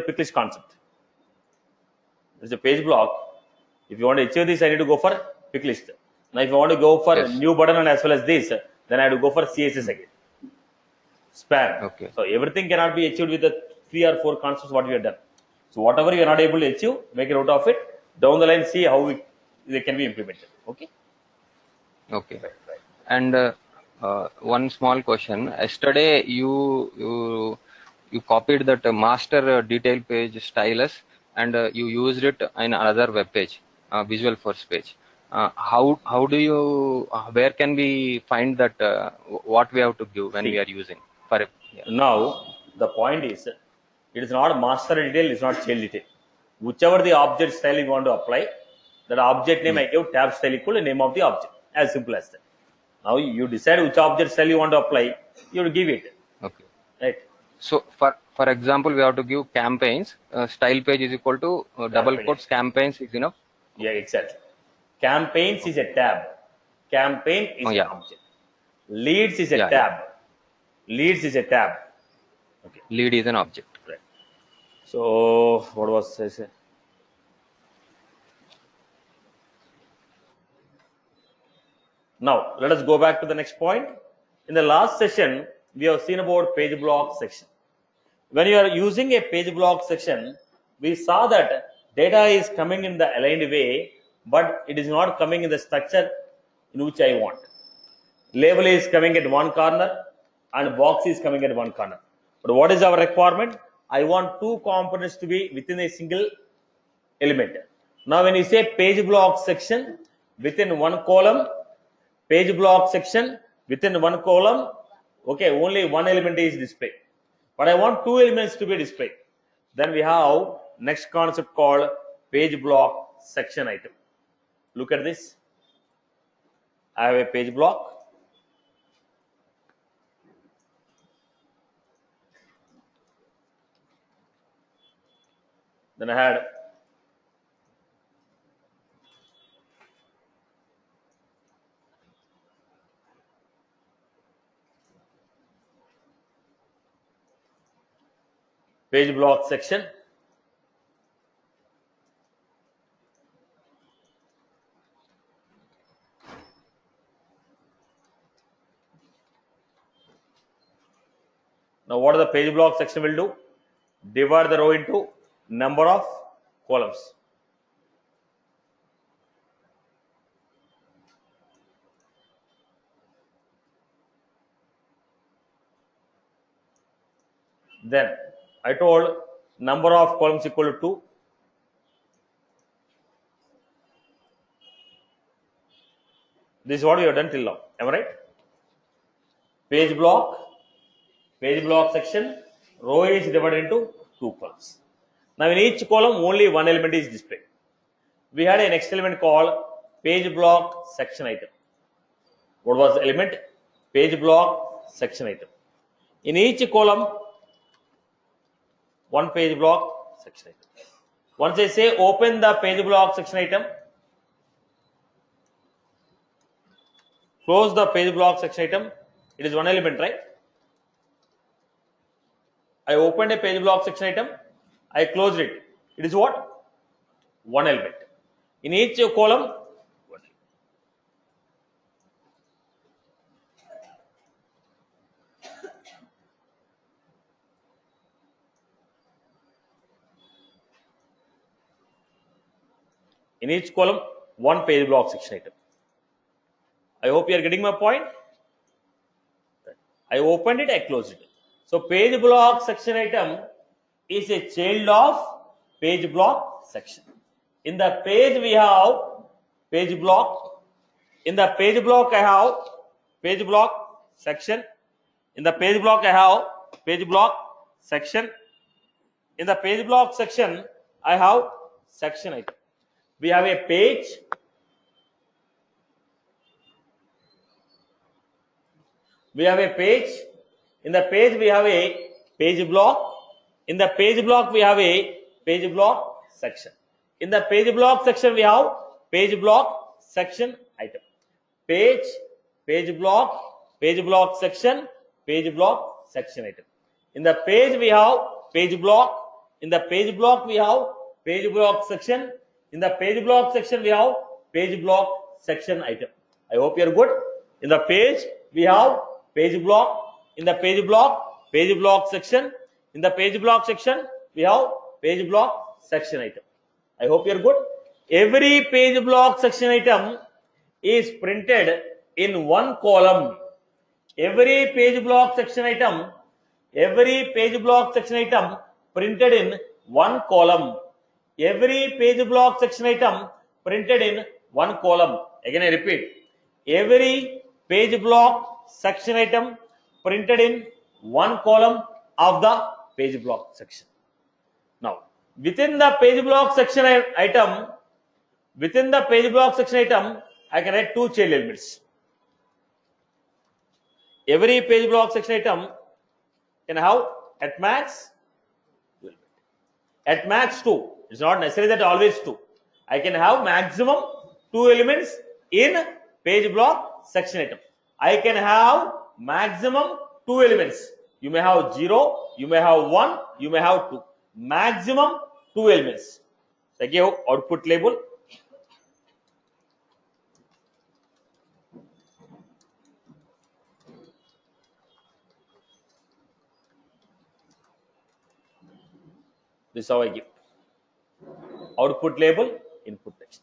pick list concept. There's a page block. If you want to achieve this, I need to go for pick list. Now, if you want to go for new button and as well as this, then I have to go for CSS again. Span. Okay. So everything cannot be achieved with the 3 or 4 concepts what we have done. So whatever you are not able to achieve, make it out of it. Down the line, see how they can be implemented. Okay. Okay. Right. And one small question. Yesterday, you copied that master detail page stylus and you used it in another web page, Visualforce page. How do you? Where can we find that? What we have to give when we are using for? Now the point is, it is not master detail, it's not child detail. Whichever the object style you want to apply, that object name I give tab style equal to name of the object. As simple as that. Now you decide which object style you want to apply, you will give it. Okay. Right. So for example, we have to give campaigns. Style page is equal to double quotes campaigns is enough. Yeah, exactly. Campaigns is a tab. Campaign is an object. Leads is a tab. Leads is a tab. Okay. Lead is an object. Right. So what was I saying? Now let us go back to the next point. In the last session, we have seen about page block section. When you are using a page block section, we saw that data is coming in the aligned way, but it is not coming in the structure in which I want. Label is coming at one corner and box is coming at one corner. But what is our requirement? I want 2 components to be within a single element. Now when you say page block section, within one column, page block section, within one column, okay, only one element is displayed. But I want 2 elements to be displayed. Then we have next concept called page block section item. Look at this. I have a page block. Then I had page block section. Now what the page block section will do? Divide the row into number of columns. Then I told number of columns equal to 2. This is what we have done till now. Am I right? Page block section, row is divided into 2 columns. Now in each column only one element is displayed. We had a next element called page block section item. What was the element? Page block section item. In each column, one page block section item. Once I say open the page block section item, close the page block section item, it is one element, right? I opened a page block section item, I closed it. It is what? One element. In each column, one. In each column, one page block section item. I hope you are getting my point. I opened it, I closed it. So page block section item is a child of page block section. In the page we have page block. In the page block I have page block section. In the page block I have page block section. In the page block section I have section item. We have a page. We have a page. In the page we have a page block. In the page block we have a page block section. In the page block section we have page block section item. Page block section, page block section item. In the page we have page block In the page block, we have page block section. In the page block section, we have page block section item. I hope you are good. In the page, we have page block. In the page block section. In the page block section, we have page block section item. I hope you are good. Every page block section item is printed in one column. Every page block section item printed in one column. Every page block section item printed in one column. Again I repeat, every page block section item printed in one column of the page block section. Now within the page block section item, I can write two child elements. Every page block section item can have at max 2. It's not necessary that always 2. I can have maximum 2 elements in page block section item. I can have maximum 2 elements. You may have 0, you may have 1, you may have 2. Maximum 2 elements. So I give output label. This is how I give. Output label, input text.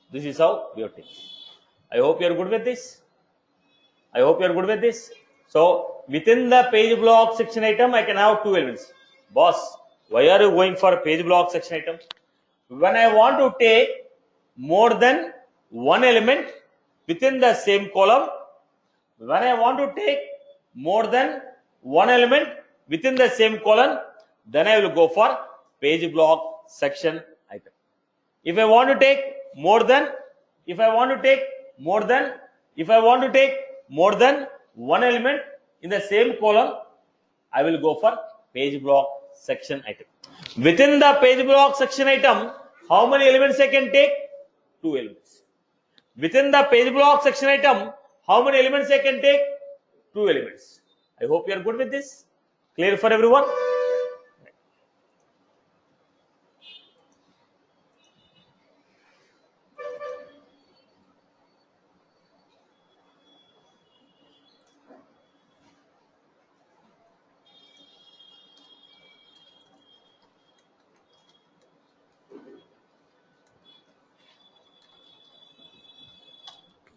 This is how we are taking. I hope you are good with this. So within the page block section item, I can have 2 elements. Boss, why are you going for page block section item? When I want to take more than one element within the same column, then I will go for page block section item. If I want to take more than one element in the same column, I will go for page block section item. Within the page block section item, how many elements I can take? 2 elements. Within the page block section item, how many elements I can take? 2 elements. I hope you are good with this. Clear for everyone?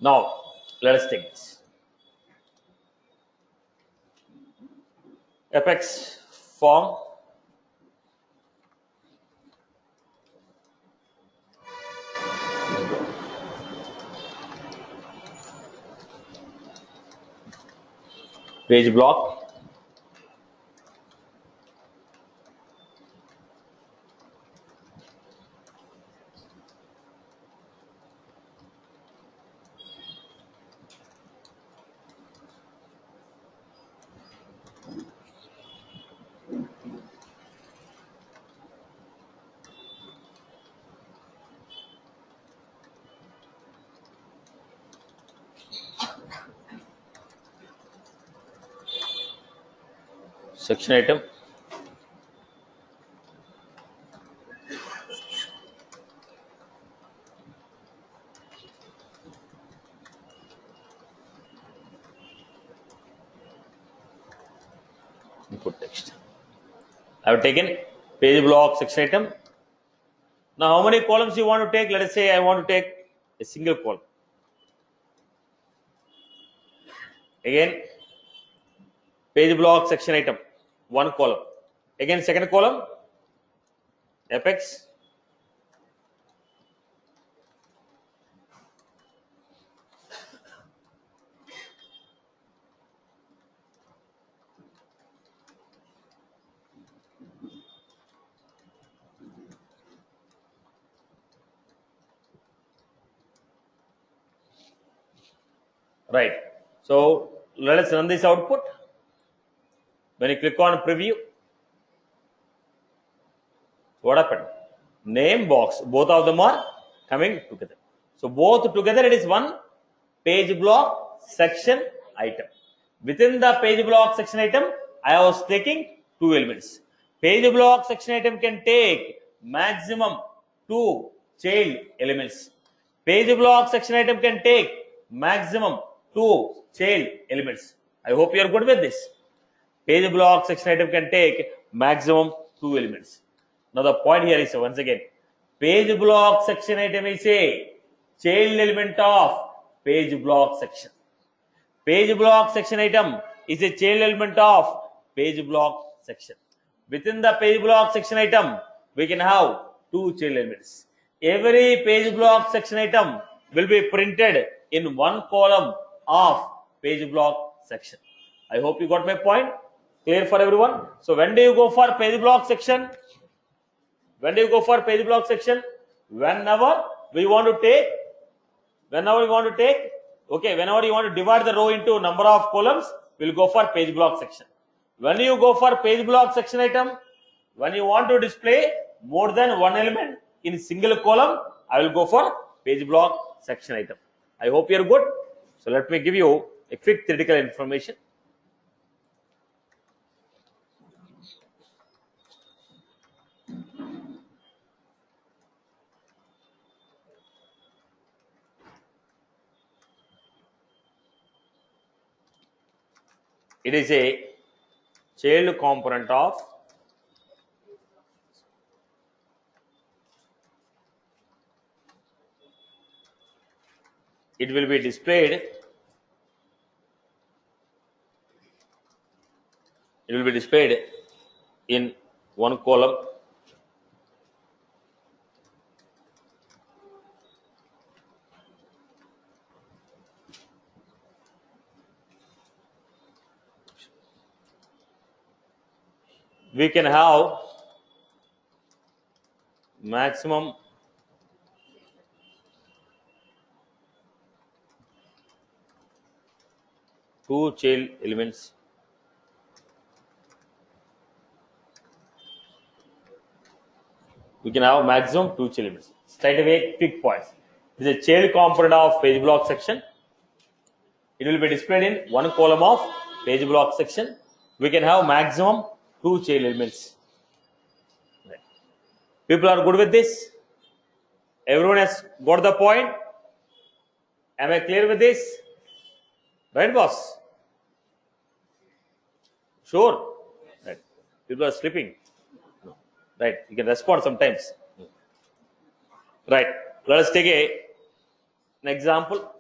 Now, let us take this. Apex form. Page block. Section item. Input text. I have taken page block section item. Now, how many columns you want to take? Let us say I want to take a single column. Again, page block section item, one column. Again, second column, apex. Right. So let us run this output. When you click on preview, what happened? Name box, both of them are coming together. So both together it is one page block section item. Within the page block section item, I was taking two elements. Page block section item can take maximum two child elements. Page block section item can take maximum two child elements. I hope you are good with this. Page block section item can take maximum two elements. Now the point here is once again, page block section item is a child element of page block section. Page block section item is a child element of page block section. Within the page block section item, we can have two child elements. Every page block section item will be printed in one column of page block section. I hope you got my point. Clear for everyone? So when do you go for page block section? When do you go for page block section? Whenever we want to take, whenever you want to divide the row into number of columns, we'll go for page block section. When you go for page block section item, when you want to display more than one element in single column, I will go for page block section item. I hope you're good. So let me give you a quick theoretical information. It is a child component of it will be displayed in one column we can have maximum two child elements. We can have maximum two child elements. Straight away, quick points. It is a child component of page block section. It will be displayed in one column of page block section. We can have maximum two child elements. Right. People are good with this? Everyone has got the point? Am I clear with this? Right, boss? Sure. Right. People are sleeping. No. Right. You can respond sometimes. Right. Let us take an example.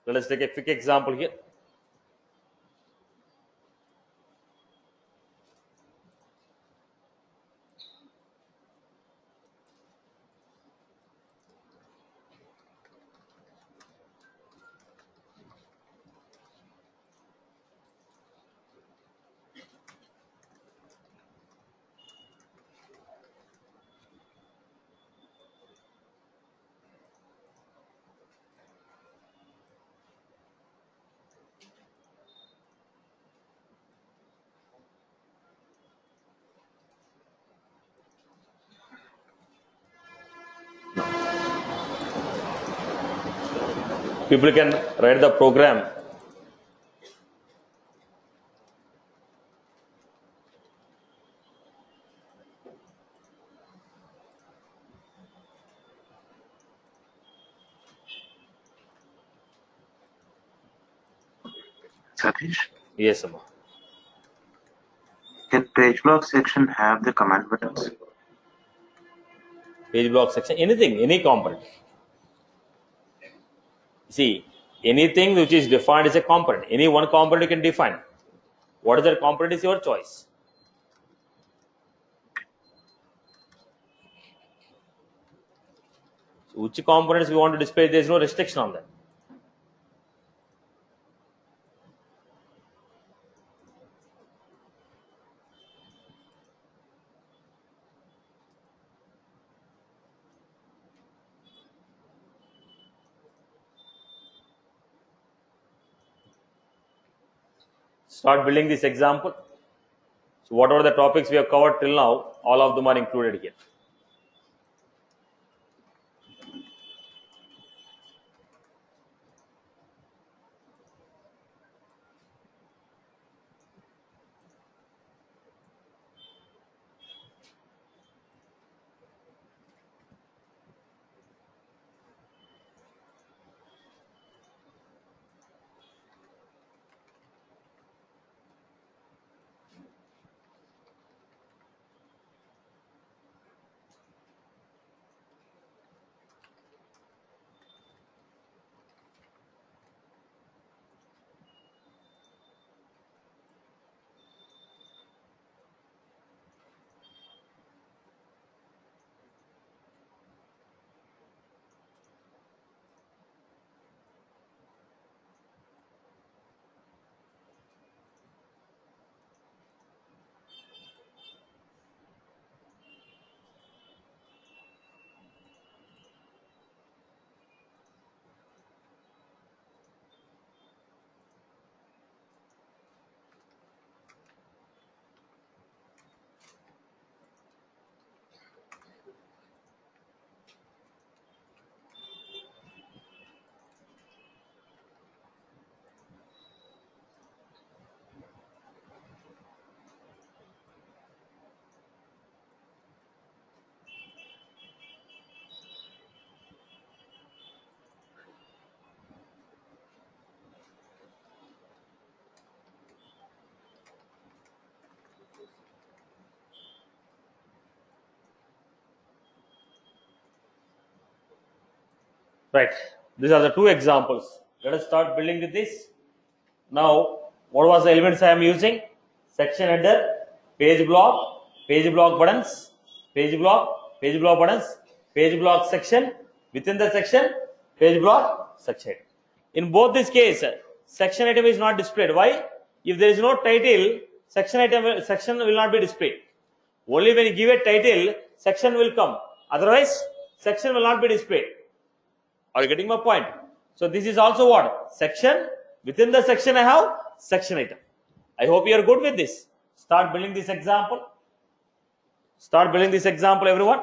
Let us take a quick example here. People can write the program. Satish, Yes, Amma. can page block section have the command buttons? Page block section, anything, any component. See, anything which is defined as a component, any one component you can define. What is that component is your choice. So which components we want to display, there is no restriction on that. start building this example. So whatever the topics we have covered till now, all of them are included here. Right. These are the two examples. Let us start building with this. Now, what was the elements I am using? Section header, page block buttons, page block buttons, page block section. Within the section, page block section. In both this case, section item is not displayed. Why? If there is no title, section will not be displayed. Only when you give a title, section will come. Otherwise, section will not be displayed. Are you getting my point? So this is also what? Section. Within the section I have section item. I hope you are good with this. Start building this example. Start building this example, everyone.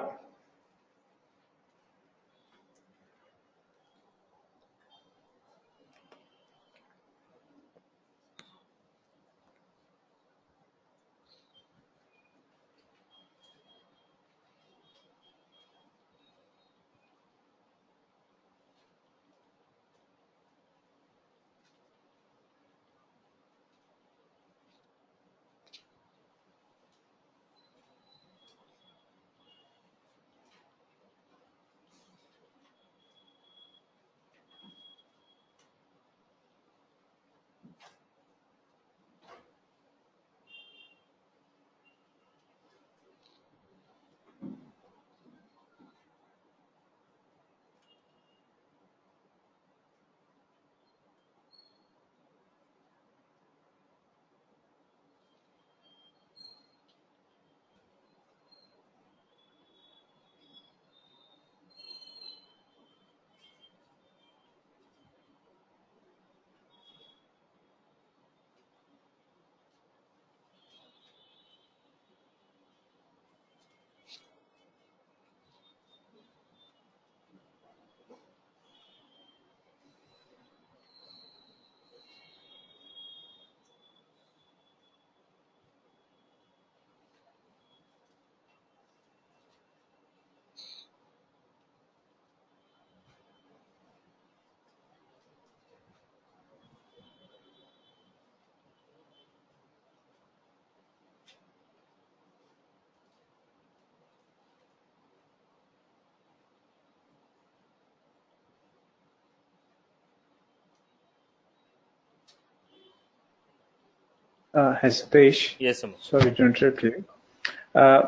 Hitesh, Yes, sir. sorry to interrupt you.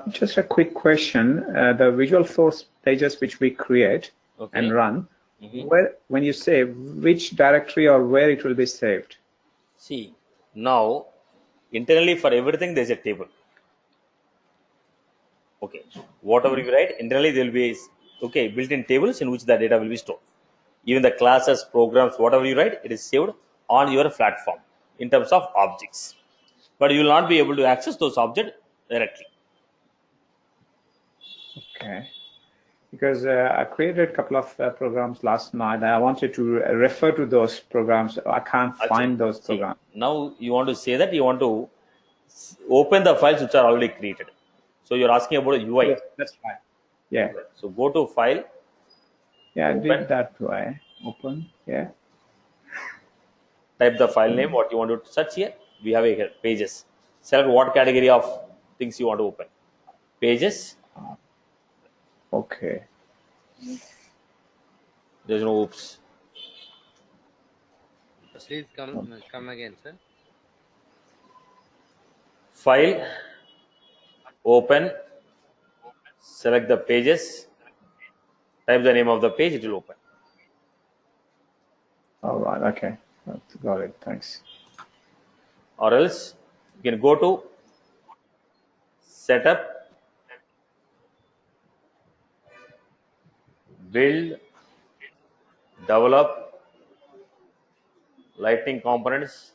Just a quick question. The Visualforce pages which we create and run, when you save, which directory or where it will be saved? See, now internally for everything there is a table. Okay, whatever you write internally there will be built-in tables in which the data will be stored. Even the classes, programs, whatever you write, it is saved on your platform in terms of objects. but you will not be able to access those objects directly. Okay. Because I created a couple of programs last night. I wanted to refer to those programs. I can't find those programs. Now you want to say that you want to open the files which are already created. So you're asking about a UI. Yes, that's right. Yeah. So go to File. Yeah, I open. did that way. Open. Yeah. Type the file name, what you want to search here. We have here pages. Select what category of things you want to open. Pages. Okay. There's no oops. Please come again, sir. File. Open. Select the pages. Type the name of the page, it will open. All right. Okay. Got it. Thanks. Or else you can go to Setup, Build, Develop, Lightning Components,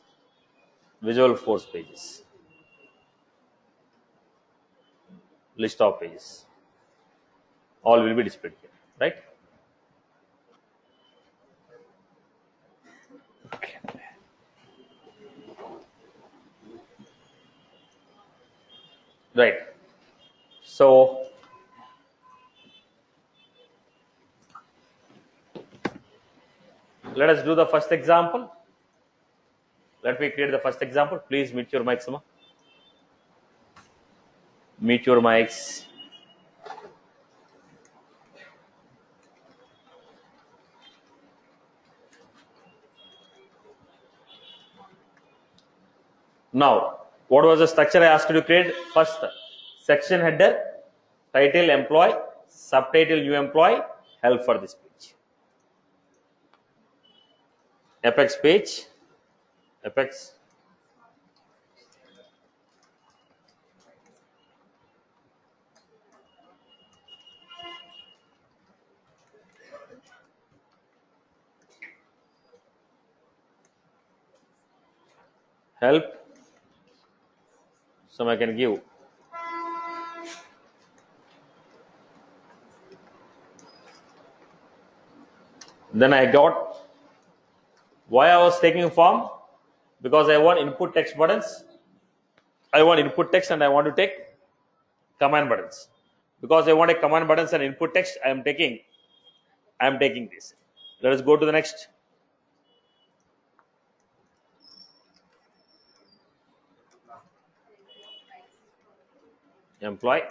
Visualforce Pages. List of pages. All will be displayed here, right? Okay. Right. So let us do the first example. Let me create the first example. Please mute your mics, Suma. Mute your mics. Now, what was the structure I asked you to create? First, section header, title employee, subtitle new employee, help for this page. Apex page, Apex. Help. Some I can give. Then I got why I was taking form, because I want input text buttons. I want input text and I want to take command buttons. Because I want a command buttons and input text, I am taking this. Let us go to the next. Employee.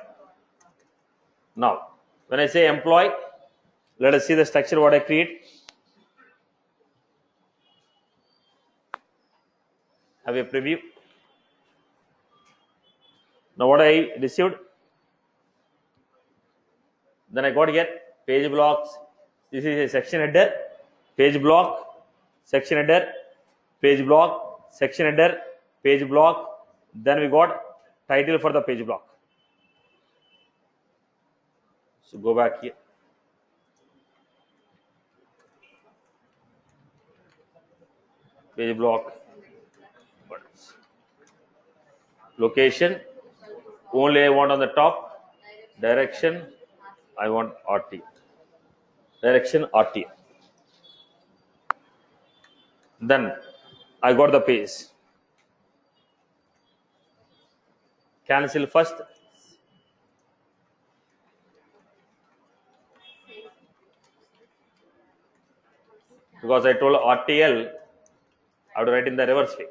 Now, when I say employee, let us see the structure what I create. Have a preview. Now what I received, then I got here page blocks. This is a section header, page block, section header, page block, section header, page block. Then we got title for the page block. So go back here. Page block. Location. Only I want on the top. Direction. I want RT. Direction RT. Then I got the page. Cancel first. Because I told RTL, I have to write in the reverse way.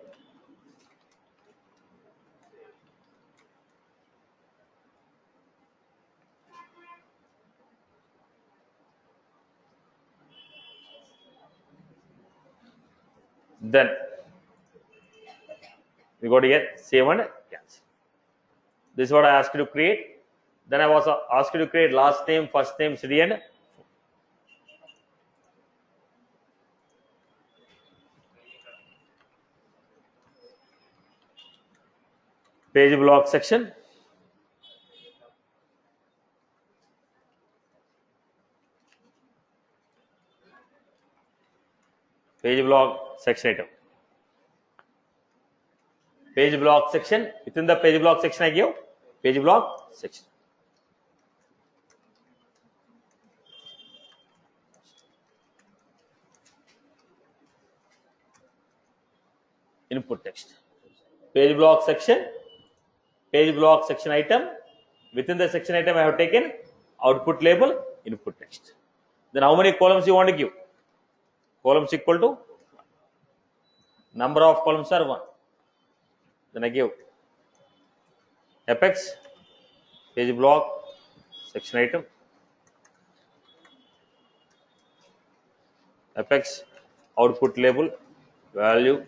Then we got here save and cancel. This is what I asked you to create. Then I was asked you to create last name, first name, city, and page block section. Page block section item. page block section. Within the page block section, I give page block section. Input text. Page block section item. Within the section item, I have taken output label, input text. Then how many columns you want to give? Columns equal to number of columns are 1. Then I give apex, page block, section item, apex, output label, value,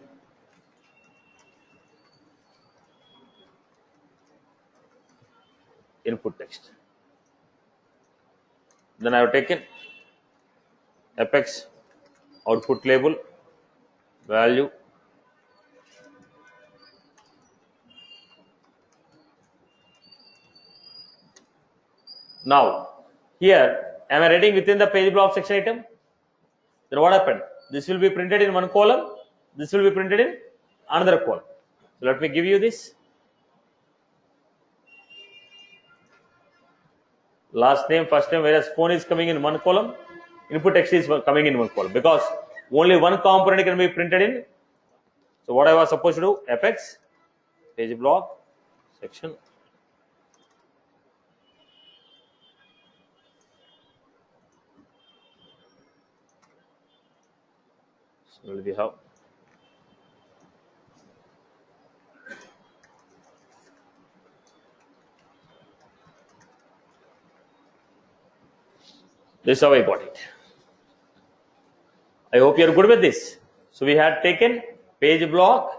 input text. Then I have taken apex, output label, value, now here am I writing within the page block section item? Then what happened? This will be printed in one column, this will be printed in another column. So let me give you this. Last name, first name, whereas phone is coming in one column, input text is coming in one column because only one component can be printed in. So what I was supposed to do, apex, page block, section, so we have this is how I got it. I hope you are good with this. So we had taken page block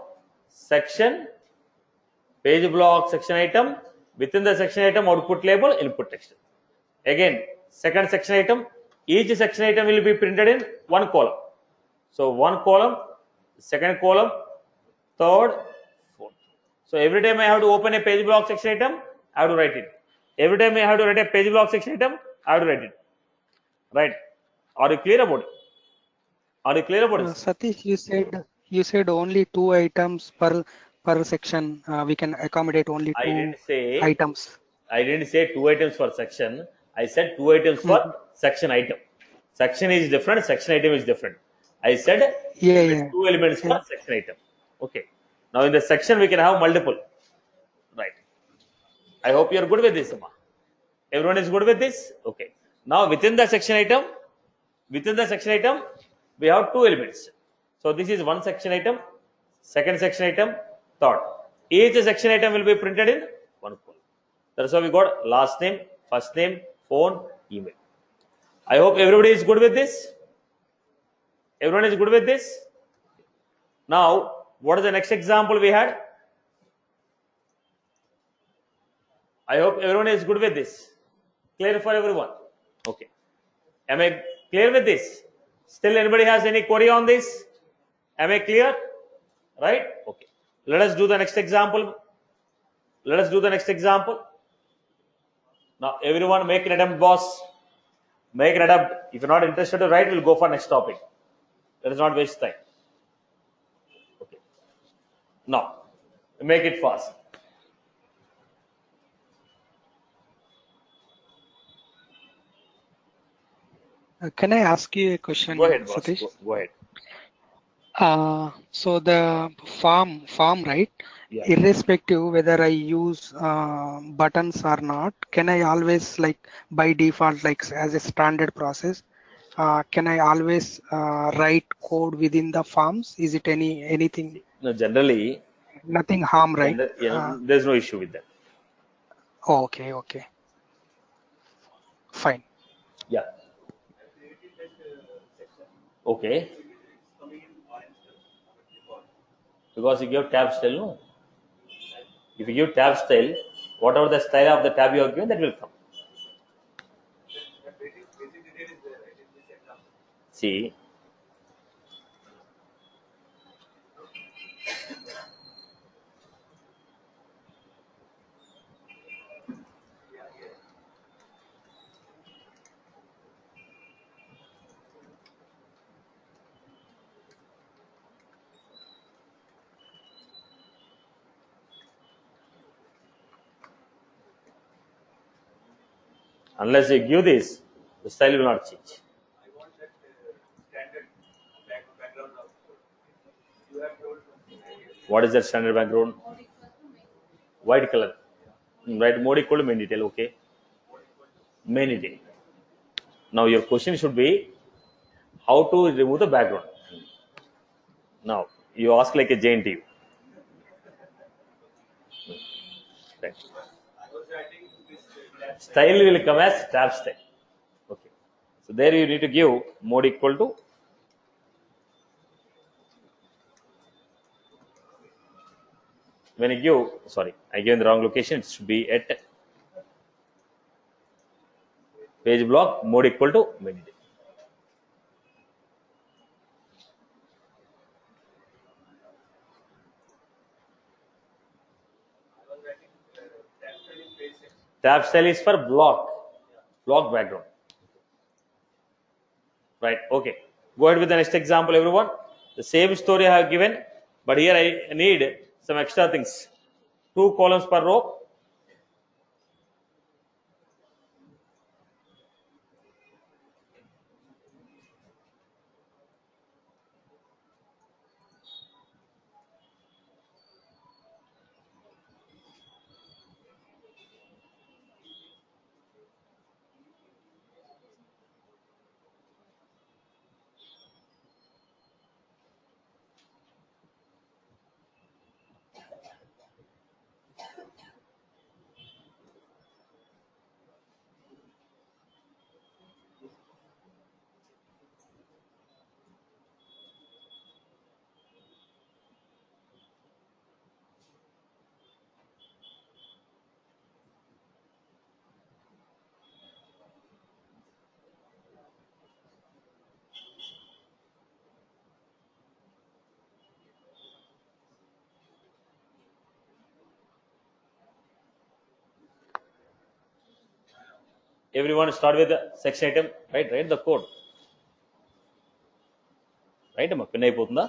section item, within the section item output label, input text. Again, second section item, each section item will be printed in one column. So one column, second column, third, fourth. So every time I have to open a page block section item, I have to write it. Every time I have to write a page block section item, I have to write it. Right? Are you clear about it? Are you clear about it? Satish, you said only 2 items per section. We can accommodate only 2 items. I didn't say 2 items per section. I said 2 items per section item. Section is different. Section item is different. I said 2 elements per section item. Okay. Now in the section we can have multiple. Right. I hope you are good with this, Amma. Everyone is good with this? Okay. Now within the section item, we have 2 elements. So this is one section item, second section item, third. Each section item will be printed in one column. That's how we got last name, first name, phone, email. I hope everybody is good with this. Everyone is good with this. Now, what is the next example we had? I hope everyone is good with this. Clear for everyone? Okay. Am I clear with this? Still anybody has any query on this? Am I clear? Right? Okay. Let us do the next example. Now everyone make an attempt, boss. Make an attempt. If you're not interested to write, we'll go for next topic. Let us not waste time. Okay. Now, make it fast. Can I ask you a question, Go ahead, boss. Satish? Go ahead. So the form, right? Yeah. Irrespective whether I use buttons or not, can I always, like by default, like as a standard process, can I always write code within the forms? Is it anything? No, generally, Nothing harm, right? There's no issue with that. Okay. Fine. Yeah. Okay. Because you give tab style, no? If you give tab style, whatever the style of the tab you are given, that will come. See. Unless you give this, the style will not change. What is that standard background? White color. Right, mode equal to main detail. Okay. Main detail. Now your question should be how to remove the background. Now you ask like a JNT. Right. Style will come as tab style. Okay. So there you need to give mode equal to when you give, sorry, I gave in the wrong location. It should be at page block mode equal to main detail. Tab style is for block background. Right. Okay. Go ahead with the next example, everyone. The same story I have given, but here I need some extra things. 2 columns per row. Everyone start with the section item, right? Write the code. Right? Pin అయిపోతుందా?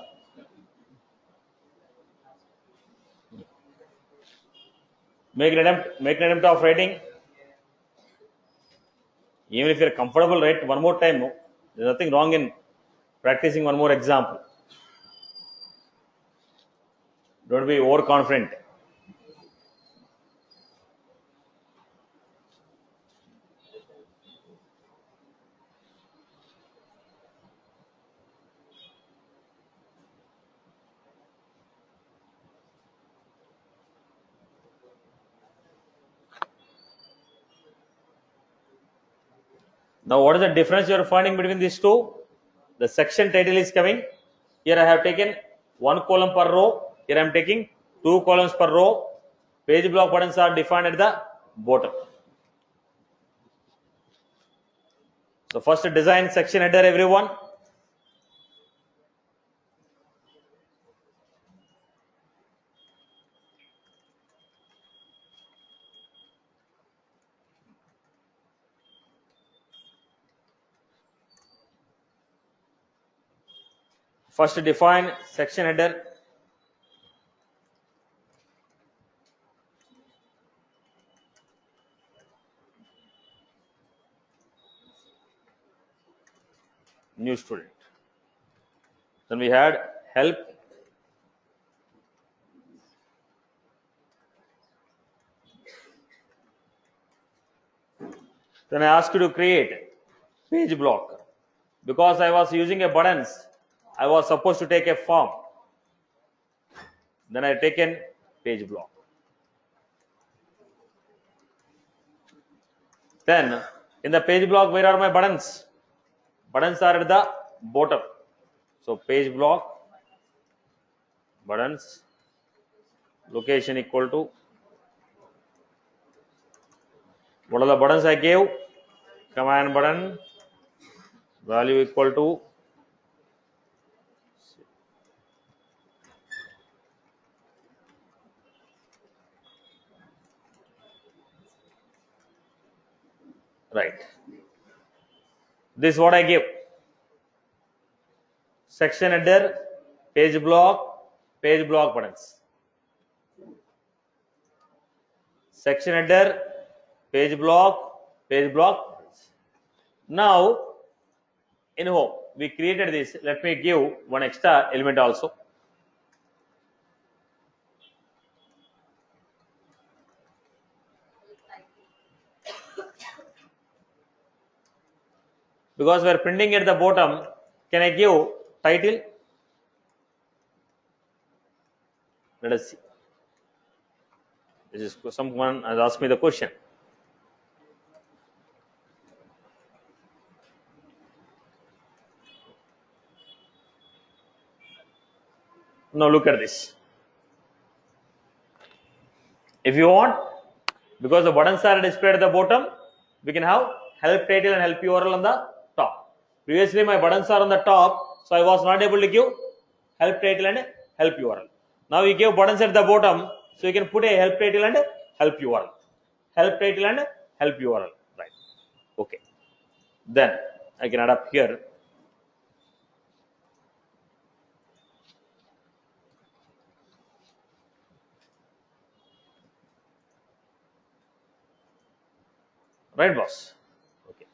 Make an attempt of writing. Even if you're comfortable, write one more time. No, there's nothing wrong in practicing one more example. Don't be overconfident. Now, what is the difference you are finding between these two? The section title is coming. Here I have taken 1 column per row. Here I am taking 2 columns per row. Page block buttons are defined at the bottom. So first design section header, everyone. First define section header. New student. Then we had help. Then I asked you to create page block. Because I was using a buttons, I was supposed to take a form. Then I taken page block. Then in the page block, where are my buttons? Buttons are at the bottom. So page block, buttons, location equal to, what are the buttons I gave? Command button, value equal to, right. This is what I give. Section header, page block buttons. Section header, page block page block. Now in home we created this. Let me give one extra element also. Because we are printing at the bottom, can I give title? Let us see. This is someone has asked me the question. Now look at this. If you want, because the buttons are displayed at the bottom, we can have help title and help URL on the top. Previously my buttons are on the top, so I was not able to give help title and help URL. Now we give buttons at the bottom, so you can put a help title and help URL. Help title and help URL. Right. Okay. Then I can add up here. Right, boss? Okay.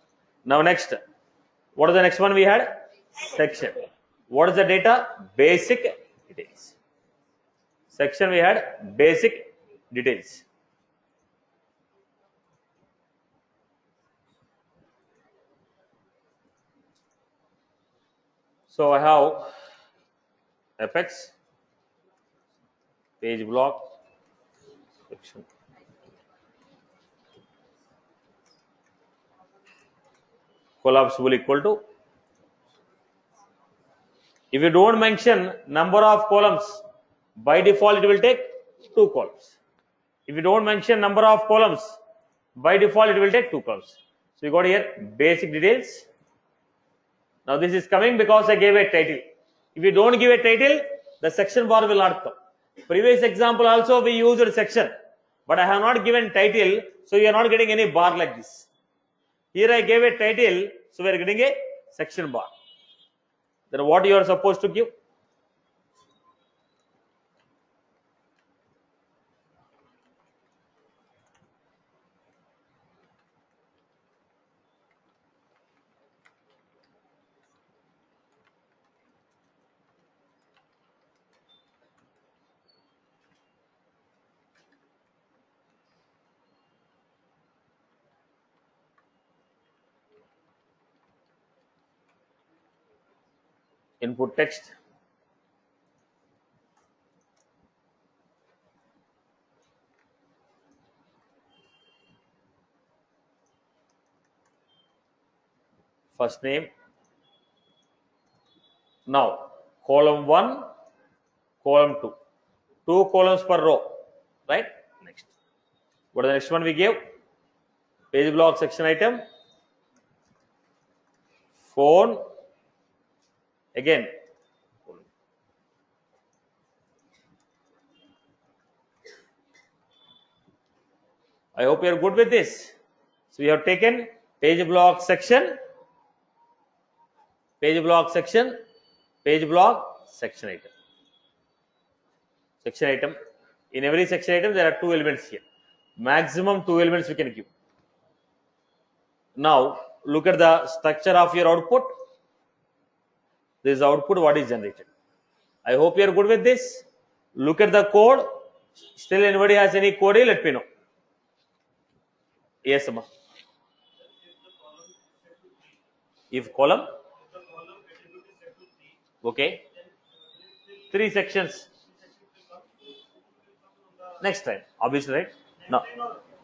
Now next, what is the next one we had? Section. What is the data? Basic details. Section we had basic details. So I have Apex, page block, section. Collapsible equal to. If you don't mention number of columns, by default it will take 2 columns. If you don't mention number of columns, by default it will take 2 columns. So you got here basic details. Now this is coming because I gave a title. If you don't give a title, the section bar will not come. Previous example also we used section, but I have not given title, so you are not getting any bar like this. Here I gave a title, so we are getting a section bar. Then what you are supposed to give? Input text. First name. Now column 1, column 2. 2 columns per row. Right? Next. What is the next one we gave? Page block section item. Phone. Again. I hope you are good with this. So we have taken page block section, page block section, page block section item. Section item. In every section item there are 2 elements here. Maximum 2 elements we can give. Now look at the structure of your output. This is output what is generated. I hope you are good with this. Look at the code. Still anybody has any query, let me know. Yes, Amma. If column, okay, 3 sections. Next time, obviously, right? No,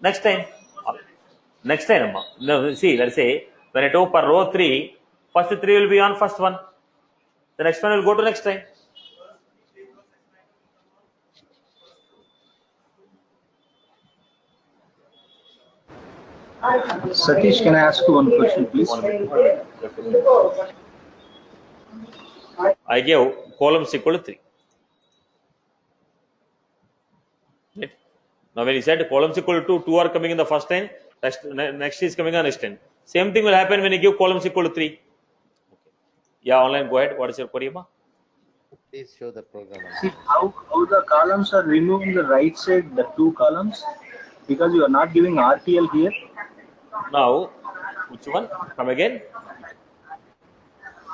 next time, Amma. No, see, let's say when I do per row 3, first 3 will be on first one. The next one will go to next time. Satish, can I ask you one question, please? I gave columns equal to 3. Right? Now, when he said columns equal to 2 are coming in the first line, next is coming on next line. Same thing will happen when you give columns equal to 3. Okay. Yeah, online, go ahead. What is your query, Ma? Please show the program. See how the columns are removed on the right side, the 2 columns, because you are not giving RTL here. Now, which one? Come again.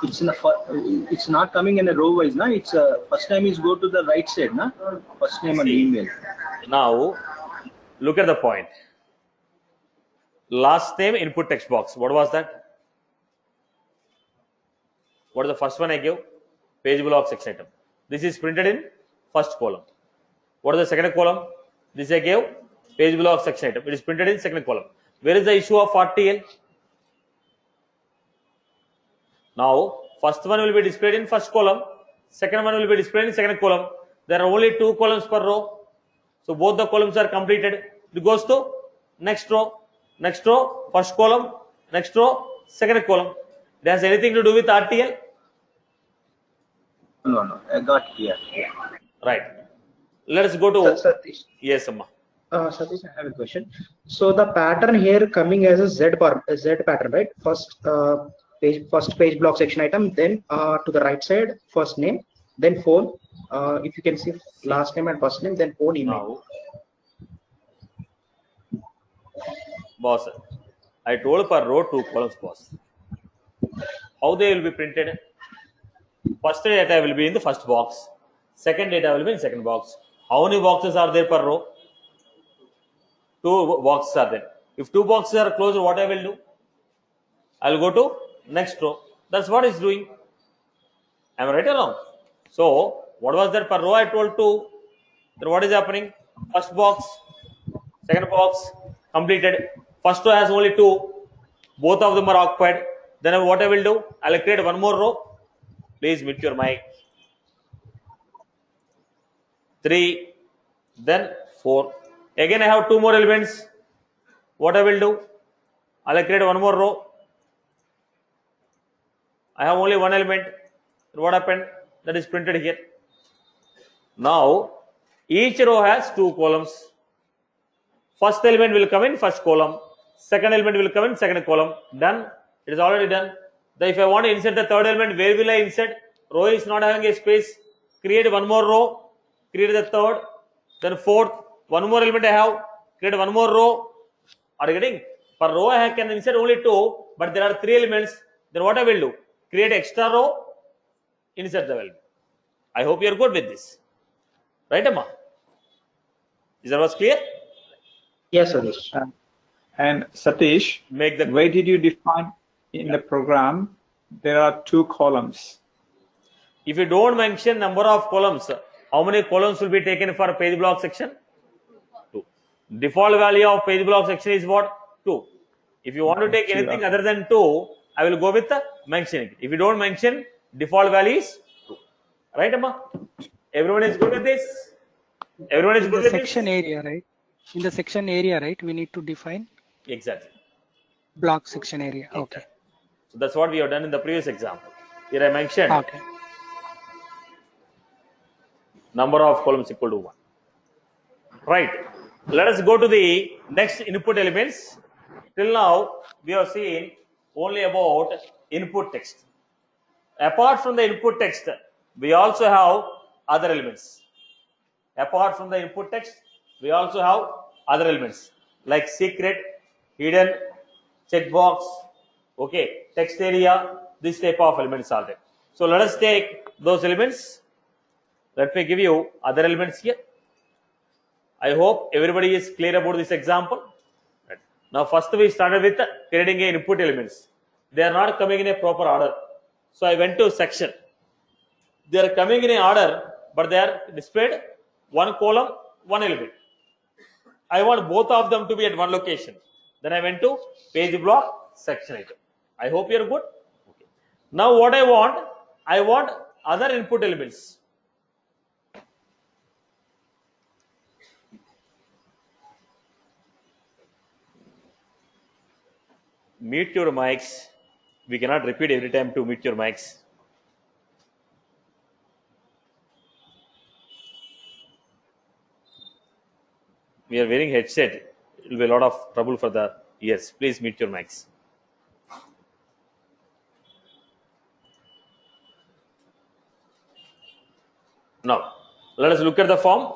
It's not coming in a row wise, na. It's first time is go to the right side, na. First name and email. Now, look at the point. Last name input text box. What was that? What is the first one I gave? Page block section item. This is printed in first column. What is the second column? This I gave page block section item. It is printed in second column. Where is the issue of RTL? Now, first one will be displayed in first column. Second one will be displayed in second column. There are only 2 columns per row. So both the columns are completed. It goes to next row, first column, next row, second column. It has anything to do with RTL? No, I got here. Right. Let's go to Satish. yes, Amma. Satish, I have a question. So the pattern here coming as a Z pattern, right? First page block section item, then to the right side, first name, then phone. If you can see last name and first name, then phone, email. Now, boss, I told per row 2 columns, boss. How they will be printed? First data will be in the first box. Second data will be in second box. How many boxes are there per row? 2 boxes are there. If 2 boxes are closed, what I will do? I will go to next row. That's what it's doing. Am I right or wrong? So, what was there per row? I told 2. Then what is happening? First box, second box, completed. First row has only 2. Both of them are occupied. Then what I will do? I will create one more row. Please mute your mic. 3, then 4. Again, I have 2 more elements. What I will do? I will create one more row. I have only 1 element. What happened? That is printed here. Now, each row has 2 columns. First element will come in first column. Second element will come in second column. Done. It is already done. Then if I want to insert the third element, where will I insert? Row is not having a space. Create one more row. Create the third. Then fourth. One more element I have. Create one more row. Are you getting? Per row I can insert only 2, but there are 3 elements. Then what I will do? Create extra row. Insert the value. I hope you are good with this. Right, Amma? Is that was clear? Yes, Satish. And Satish, Make the where did you define in the program there are 2 columns? If you don't mention number of columns, how many columns will be taken for page block section? 2. Default value of page block section is what? 2. If you want to take anything other than 2, I will go with mentioning. If you don't mention, default value is 2. Right, Amma? Everyone is good with this? Everyone is good with section this? area, right? In the section area, right? We need to define Exactly. block section area. Exactly. Okay. So that's what we have done in the previous example. Here I mentioned Okay. number of columns equal to 1. Right. Let us go to the next input elements. Till now, we have seen only about input text. Apart from the input text, we also have other elements. Apart from the input text, we also have other elements like secret, hidden, checkbox, okay, text area, this type of elements are there. So let us take those elements. Let me give you other elements here. I hope everybody is clear about this example. Right. Now first we started with creating a input elements. They are not coming in a proper order. So I went to section. They are coming in a order, but they are displayed 1 column, 1 element. I want both of them to be at one location. Then I went to page block section item. I hope you are good. Okay. Now what I want other input elements. Mute your mics. We cannot repeat every time to mute your mics. We are wearing headset. It will be a lot of trouble for the ears. Please mute your mics. Now, let us look at the form.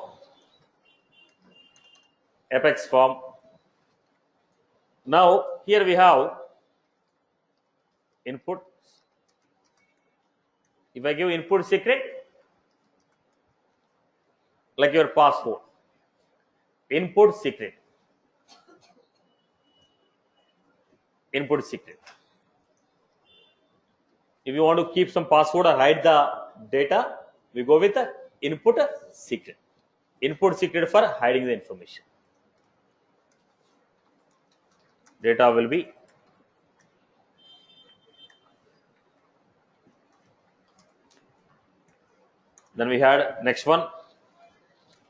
Apex form. Now, here we have input. If I give input secret, like your password, input secret, input secret. If you want to keep some password or hide the data, we go with the input secret. Input secret for hiding the information. Data will be then we had next one,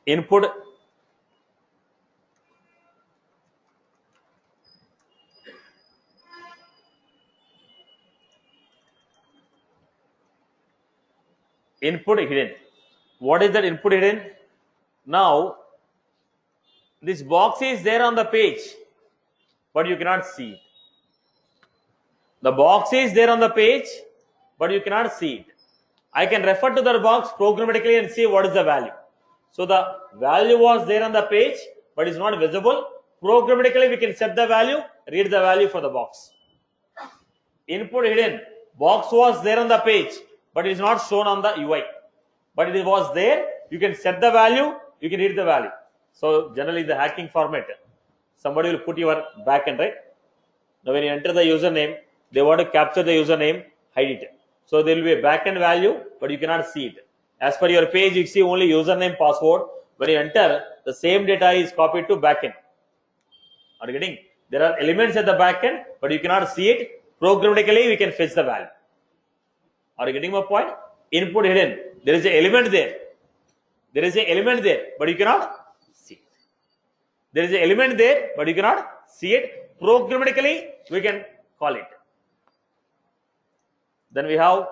input input hidden. What is that input hidden? Now this box is there on the page, but you cannot see it. The box is there on the page, but you cannot see it. I can refer to the box programmatically and see what is the value. So the value was there on the page, but is not visible. Programmatically, we can set the value, read the value for the box. Input hidden. Box was there on the page, but it is not shown on the UI. But it was there. You can set the value, you can read the value. So generally, the hacking format, somebody will put your backend, right? Now when you enter the username, they want to capture the username, hide it. So there will be a backend value, but you cannot see it. As per your page, you see only username, password. When you enter, the same data is copied to backend. Are you getting? There are elements at the backend, but you cannot see it. Programmatically, we can fetch the value. Are you getting my point? Input hidden. There is an element there. There is an element there, but you cannot see it. There is an element there, but you cannot see it. Programmatically, we can call it. Then we have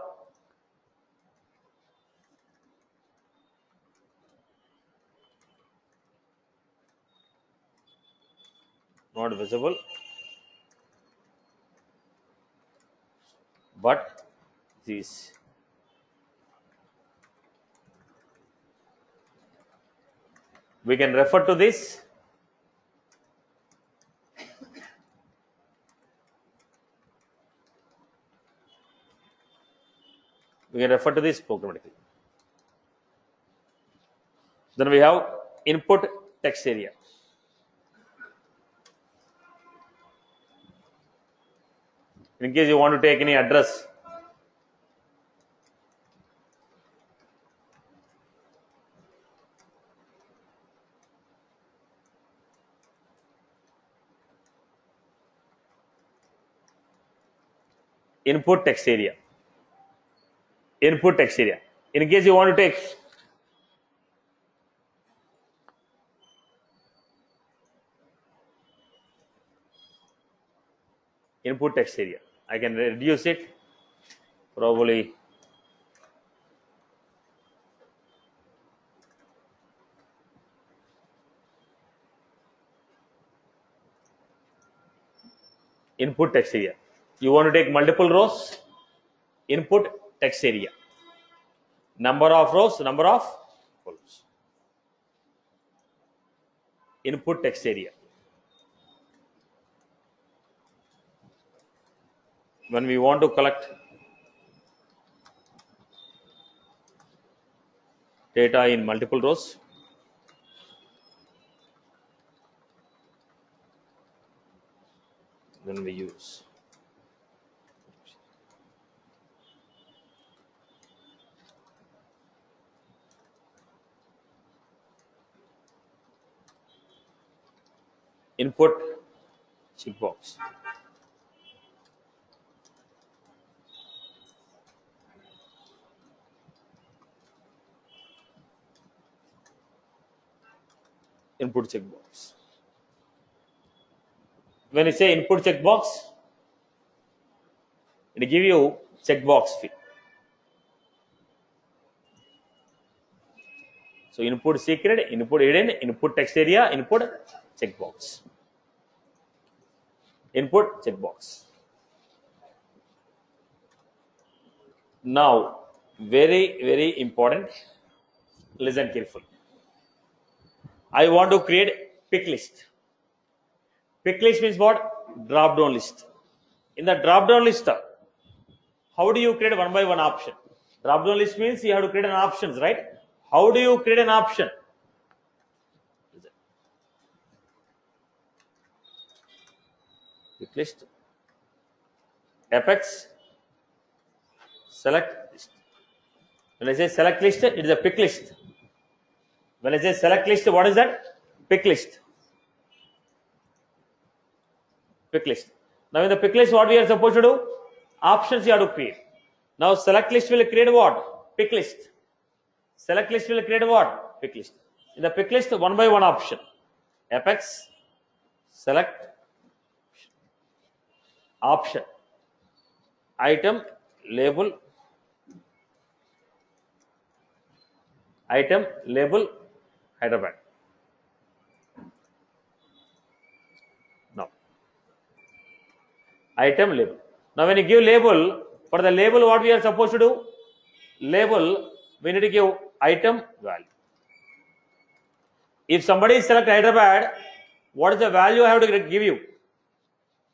not visible, but these. We can refer to this. We can refer to this programmatically. Then we have input text area. In case you want to take any address, input text area. Input text area. In case you want to take input text area, I can reduce it probably. Input text area. You want to take multiple rows, input text area. Number of rows, number of columns. Input text area. When we want to collect data in multiple rows, then we use input checkbox. Input checkbox. When you say input checkbox, it give you checkbox fee. So input secret, input hidden, input text area, input checkbox. Input checkbox. Now, very important. Listen carefully. I want to create pick list. Pick list means what? drop down list. In the drop down list, how do you create one by one option? Drop down list means you have to create an options, right? How do you create an option? Pick list, apex, select list. When I say select list, it is a pick list. When I say select list, what is that? Pick list. Pick list. Now in the pick list, what we are supposed to do? Options you have to create. Now select list will create what? Pick list. Select list will create what? Pick list. In the pick list, one by one option. Apex, select, option, item, label, Hyderabad. Now, item, label. Now when you give label, for the label what we are supposed to do? Label, we need to give item value. If somebody select Hyderabad, what is the value I have to give you?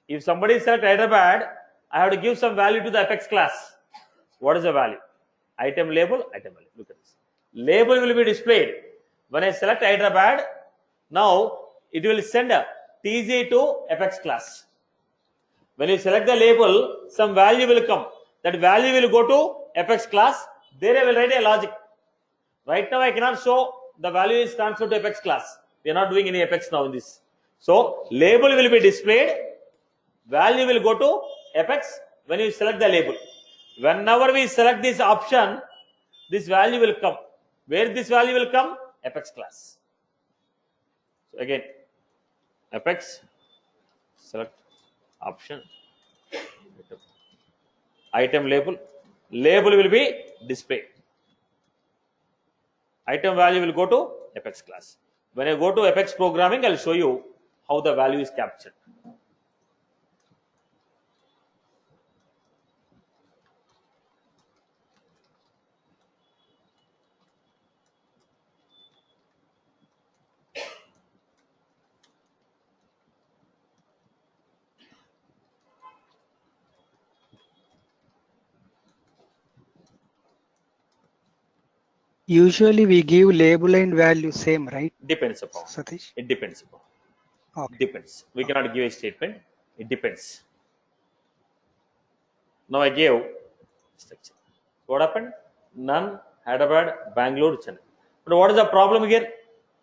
If somebody select Hyderabad, I have to give some value to the apex class. What is the value? Item label, item value. Look at this. Label will be displayed. When I select Hyderabad, now it will send a TZ to apex class. When you select the label, some value will come. That value will go to apex class. There I will write a logic. Right now I cannot show the value is transferred to apex class. We are not doing any apex now in this. So label will be displayed. Value will go to apex when you select the label. Whenever we select this option, this value will come. Where this value will come? Apex class. So again, apex, select, option, item label. Label will be displayed. Item value will go to apex class. When I go to apex programming, I will show you how the value is captured. Usually we give label and value same, right? Depends upon. Satish? It depends upon. Okay. Depends. We cannot give a statement. It depends. Now I gave structure. What happened? None, Hyderabad, Bangalore, Chennai. But what is the problem here?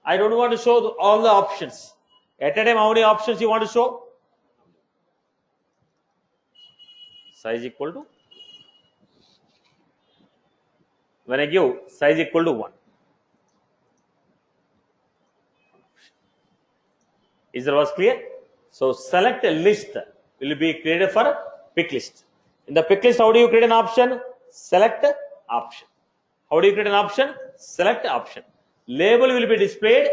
I don't want to show all the options. At a time, how many options you want to show? Size equal to. When I give size equal to 1. Is that was clear? So select a list will be created for pick list. In the pick list, how do you create an option? Select option. How do you create an option? Select option. Label will be displayed.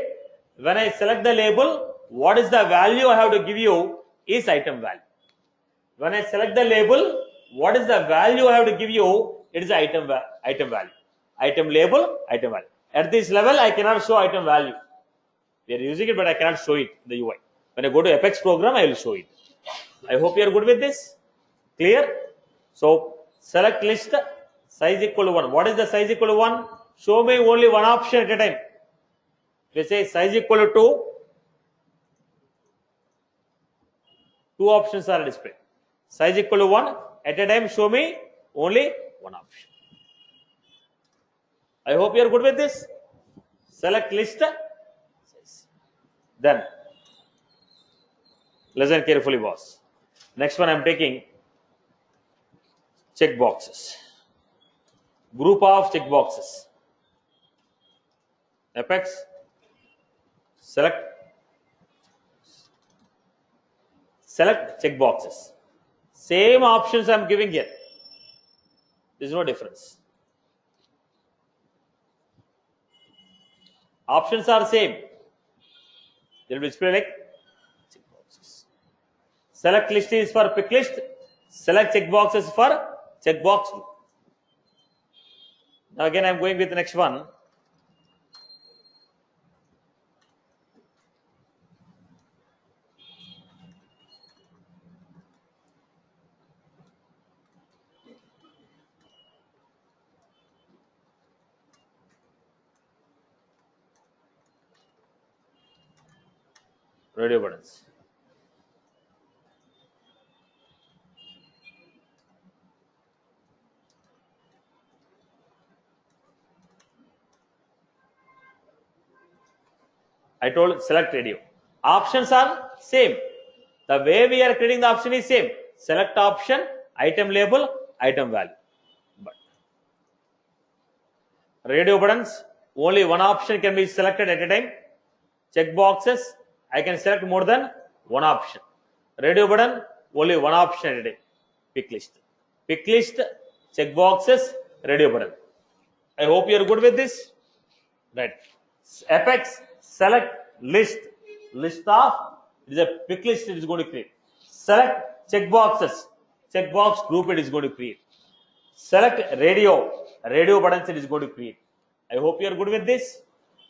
When I select the label, what is the value I have to give you is item value. When I select the label, what is the value I have to give you? It is item value. Item label, item value. At this level, I cannot show item value. We are using it, but I cannot show it in the UI. When I go to Apex program, I will show it. I hope you are good with this. Clear? So select list, size equal to 1. What is the size equal to 1? Show me only one option at a time. We say size equal to 2. Two options are displayed. Size equal to 1. At a time, show me only one option. I hope you are good with this. Select list. Then, listen carefully, boss. Next one I am taking check boxes. Group of check boxes. Apex. Select check boxes. Same options I am giving here. There is no difference. Options are same. They will display like check boxes. Select list is for pick list. Select check boxes for checkbox. Now again I am going with the next one. radio buttons. I told select radio. Options are same. The way we are creating the option is same. Select option, item label, item value. But radio buttons, only one option can be selected at a time. Check boxes, I can select more than one option. Radio button, only one option at a time. Pick list. Pick list, check boxes, radio button. I hope you are good with this. Right. Apex, select, list. List of, it is a pick list it is going to create. Select check boxes. Check box group it is going to create. Select radio. Radio buttons it is going to create. I hope you are good with this.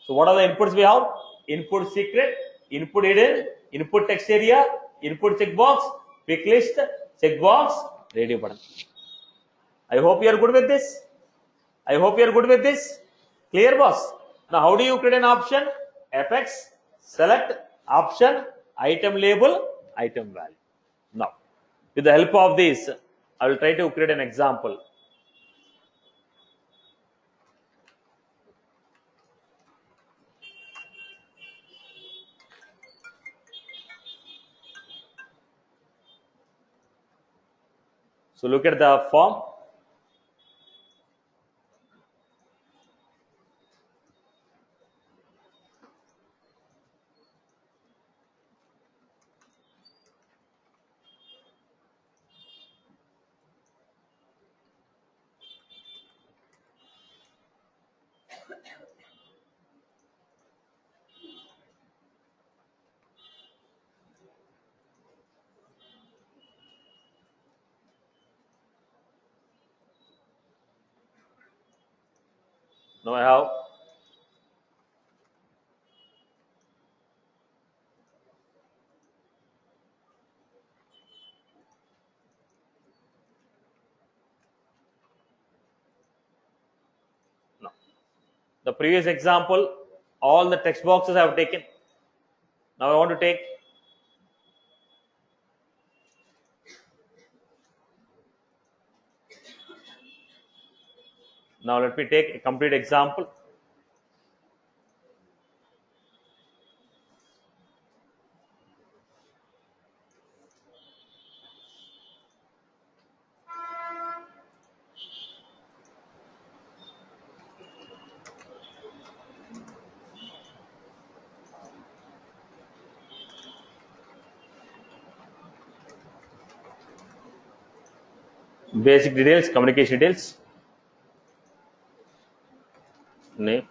So what are the inputs we have? Input secret, input hidden, input text area, input checkbox, pick list, checkbox, radio button. I hope you are good with this. I hope you are good with this. Clear, boss? Now, how do you create an option? Apex, select, option, item label, item value. Now, with the help of this, I will try to create an example. So, look at the form. Now, I have the previous example, all the text boxes I have taken. Now I want to take let me take a complete example. Basic details, communication details, name,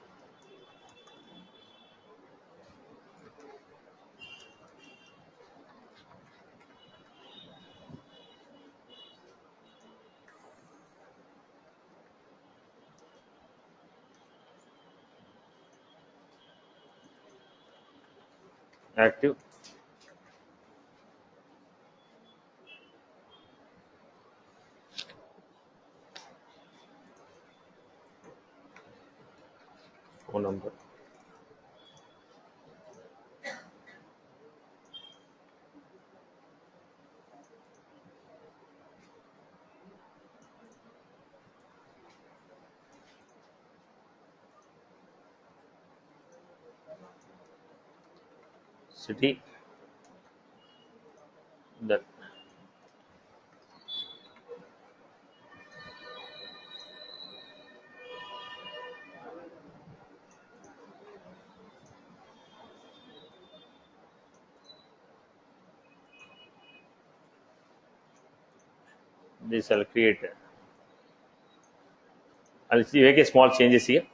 active, phone number, city, that this I'll create. I'll make a small changes here.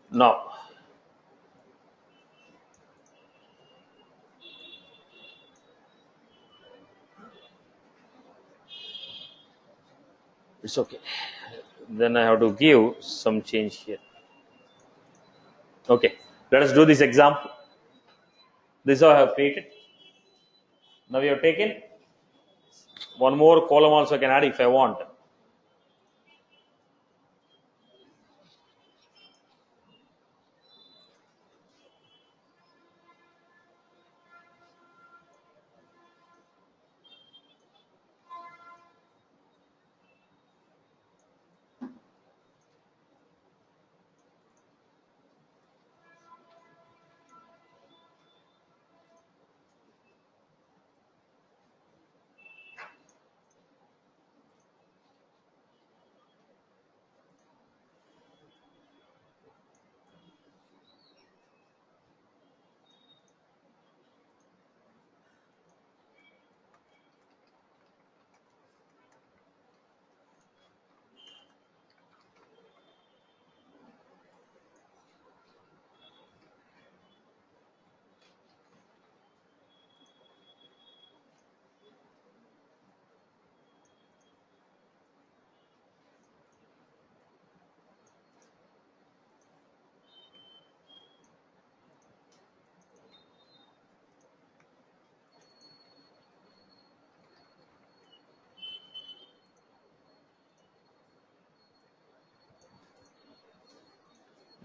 Now, It's okay. Then I have to give some change here. Okay, let us do this example. This is how I have created. Now we have taken one more column also I can add if I want.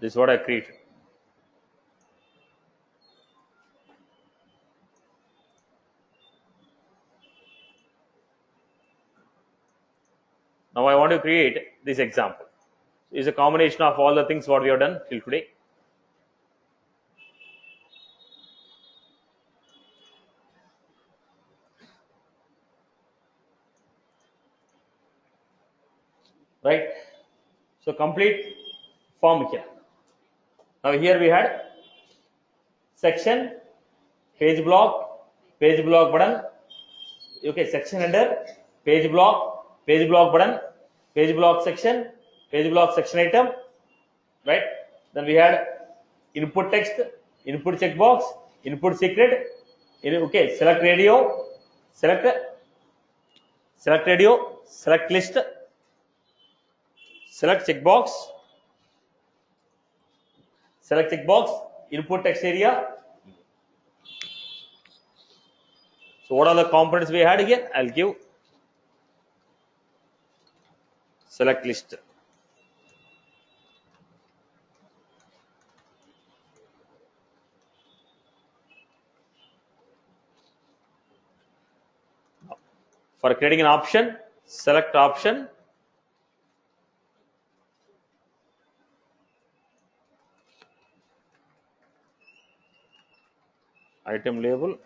This is what I created. Now I want to create this example. It's a combination of all the things what we have done till today. Right? So complete form here. Now here we had section, page block button. Okay, section under page block button, page block section item. Right? Then we had input text, input checkbox, input secret. Okay, select radio, select list, select checkbox, input text area. So what are the components we had here? I'll give select list. For creating an option, select option, item label,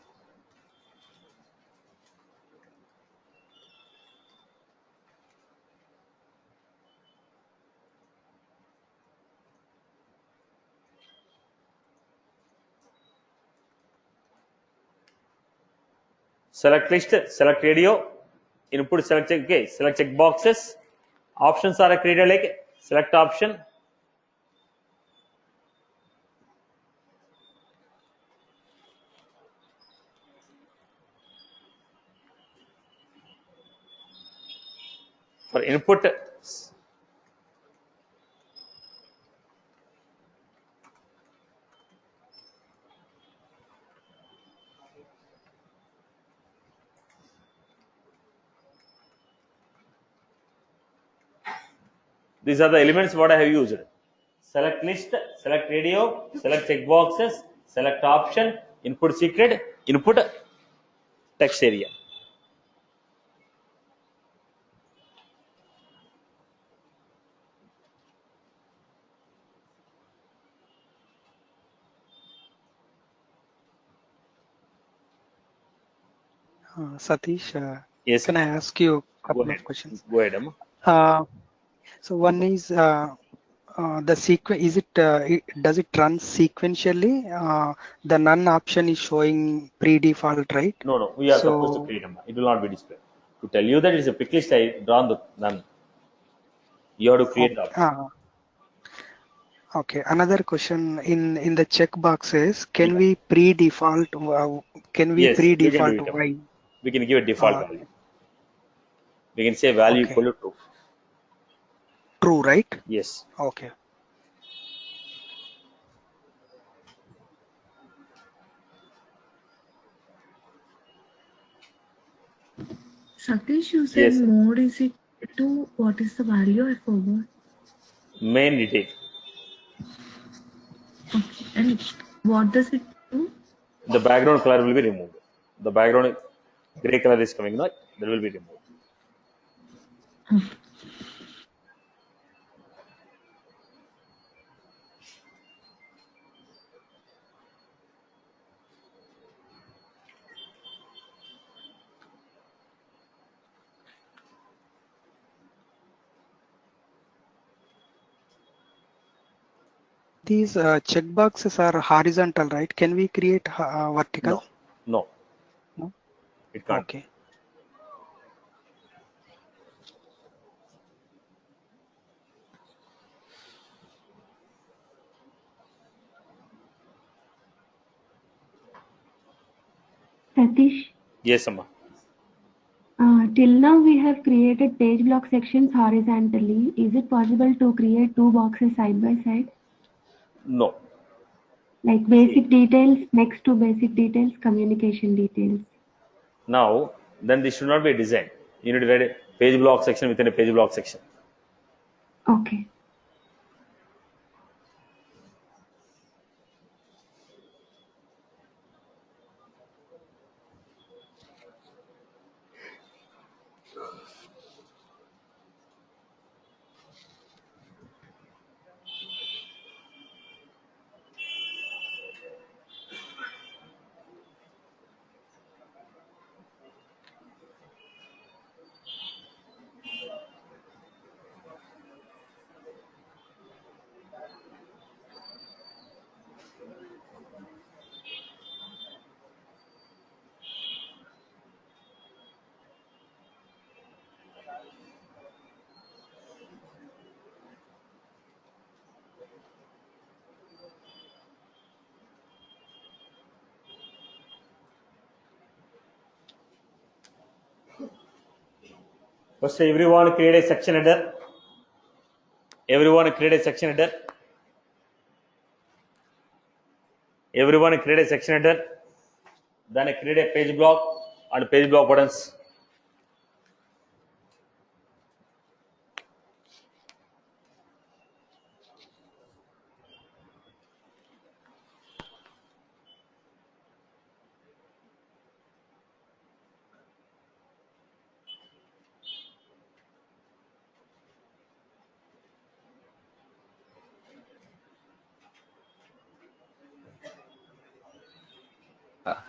select list, select radio, input select check, okay, select check boxes. Options are created like select option, for input. These are the elements what I have used. Select list, select radio, select checkboxes, select option, input secret, input text area. Satish, Yes. can I ask you a couple of questions? Go ahead, Amma. So one is the sequence. Is it, does it run sequentially? The none option is showing pre-default, right? No. We are supposed to create them. It will not be displayed. To tell you that it is a pick list, I drawn the none. You have to create the option. Okay. Another question in the checkboxes, can we pre-default? Can we pre-default y? We can give a default value. We can say value equal to true. true, right? Yes. Okay. Satish, you said Yes. mode is it to what is the value? I forgot. Main detail. Okay. And what does it do? The background color will be removed. The background gray color is coming, no? That will be removed. These checkboxes are horizontal, right? Can we create vertical? No. No. No. It can't. Okay. Satish, Yes, Amma. till now we have created page block sections horizontally. Is it possible to create two boxes side by side? No. Like basic details, next to basic details, communication details. Now, then this should not be a design. You need to write a page block section within a page block section. Okay. First, everyone create a section header. Everyone create a section header. Everyone create a section header. Then I create a page block and page block buttons.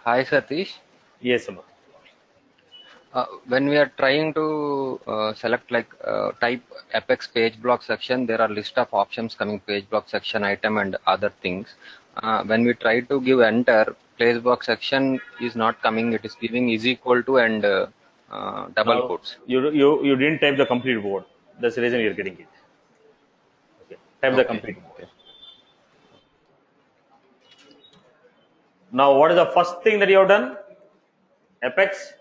Hi Satish. Yes, Amma. When we are trying to select like type Apex page block section, there are list of options coming page block section item and other things. When we try to give enter, page block section is not coming. It is giving is equal to and double Now, quotes. you didn't type the complete word. That's the reason you're getting it. Okay. Type the Okay. complete word. Okay. Now, what is the first thing that you have done? Apex.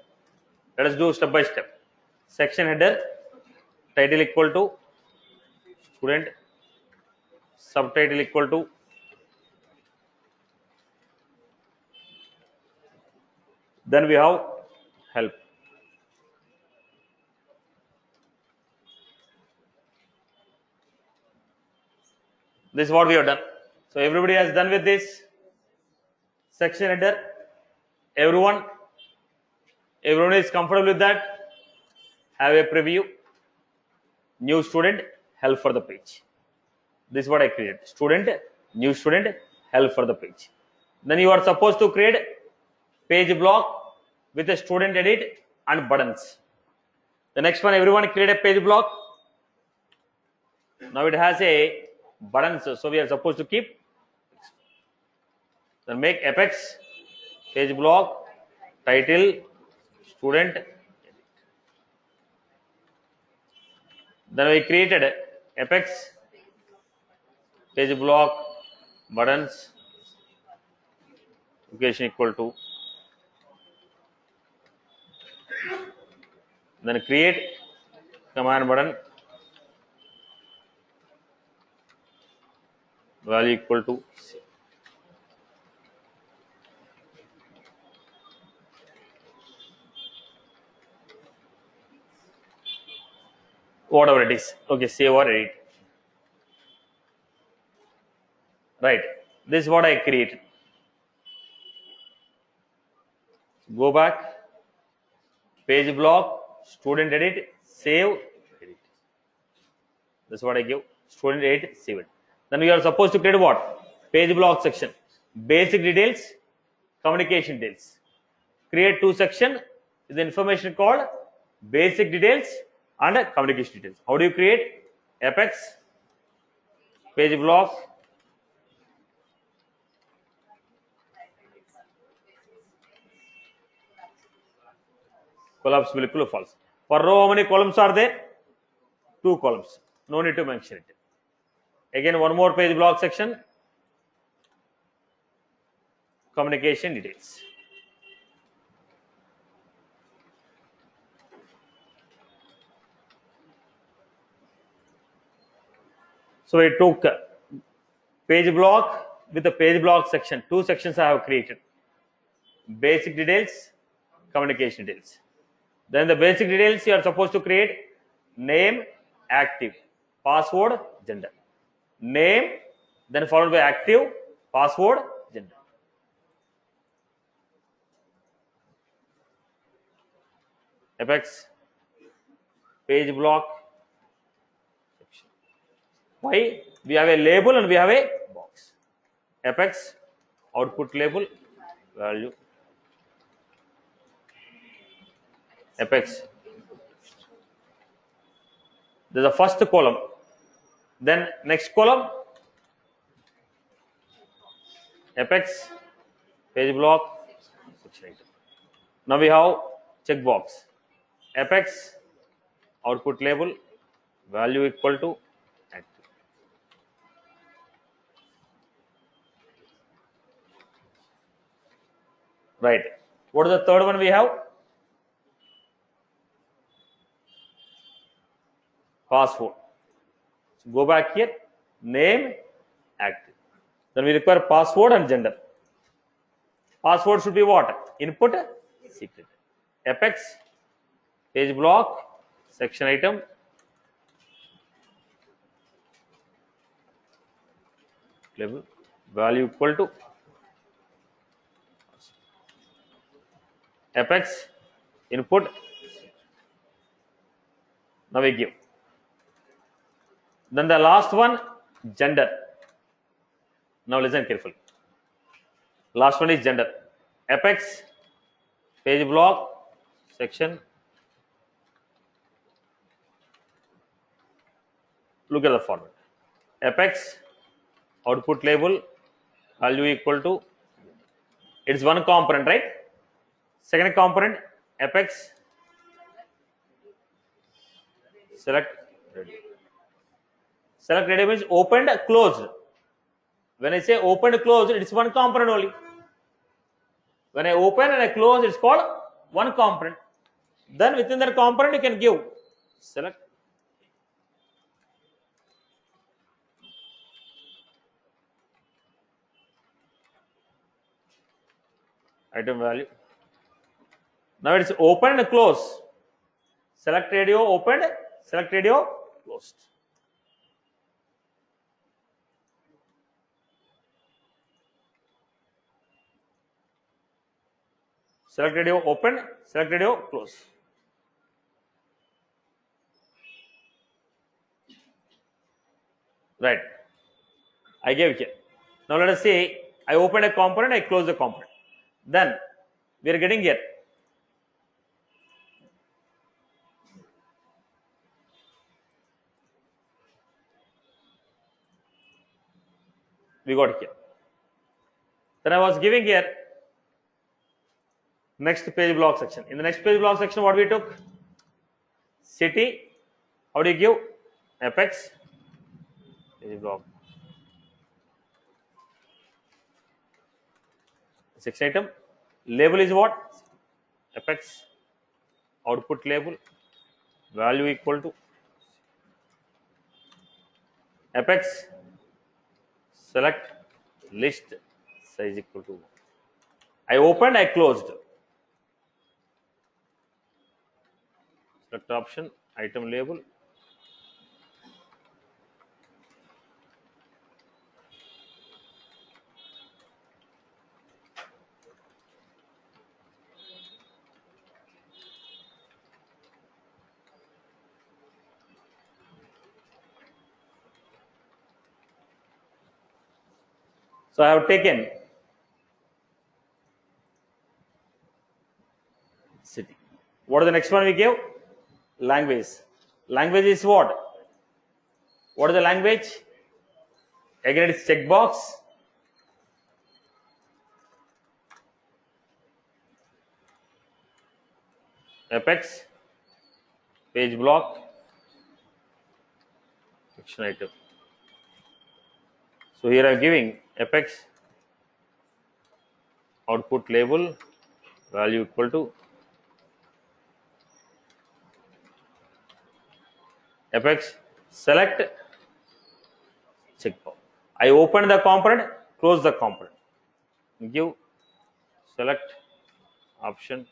Let us do step by step. Section header, title equal to student, subtitle equal to then we have help. This is what we have done. So everybody has done with this section header. Everyone is comfortable with that. Have a preview. New student, help for the page. This is what I created. Student, new student, help for the page. Then you are supposed to create page block with a student edit and buttons. The next one, everyone create a page block. Now it has a buttons, so we are supposed to keep. Then make Apex page block title student. Then we created Apex page block buttons location equal to. Then create command button value equal to save. Whatever it is. Okay, save or edit. Right. This is what I created. Go back. Page block, student edit, save, edit. That's what I give. Student edit, save it. Then we are supposed to create what? Page block section. Basic details, communication details. Create two sections. The information called basic details and communication details. How do you create? Apex, page block, collapse will equal to false. For row, how many columns are there? 2 columns. No need to mention it. Again, one more page block section. Communication details. So we took page block with the page block section. 2 sections I have created. Basic details, communication details. Then the basic details you are supposed to create name, active, password, gender. Name, then followed by active, password, gender. Apex, page block section. Why? We have a label and we have a box. Apex, output label, value. Apex. This is the first column. Then next column, Apex, page block, section item. Now we have checkbox. Apex, output label, value equal to active. Right. What is the third one we have? Password. So go back here, name, active. Then we require password and gender. Password should be what? Input, secret. Apex, page block, section item, label, value equal to Apex, input. Now we give. Then the last one, gender. Now listen carefully. Last one is gender. Apex, page block, section. Look at the format. Apex, output label, value equal to. It's one component, right? Second component, Apex, select ready. Select ready means opened, closed. When I say opened, closed, it's one component only. When I open and I close, it's called one component. Then within that component, you can give select item value. Now it's open and close. Select radio opened, select radio closed. Select radio open, select radio close. Right. I gave here. Now let us say I opened a component, I close the component. Then we are getting here. We got here. Then I was giving here next page block section. In the next page block section, what we took? City. How do you give? Apex. Page block. Section item. Label is what? Apex. Output label. Value equal to Apex. select list size equal to 1. I opened, I closed. Select option, item label. So I have taken city. What is the next one we gave? Language. Language is what? What is the language? Again, it's checkbox. Apex. Page block. Action item. So here I am giving Apex output label value equal to Apex select checkbox. I open the component, close the component. Give select option.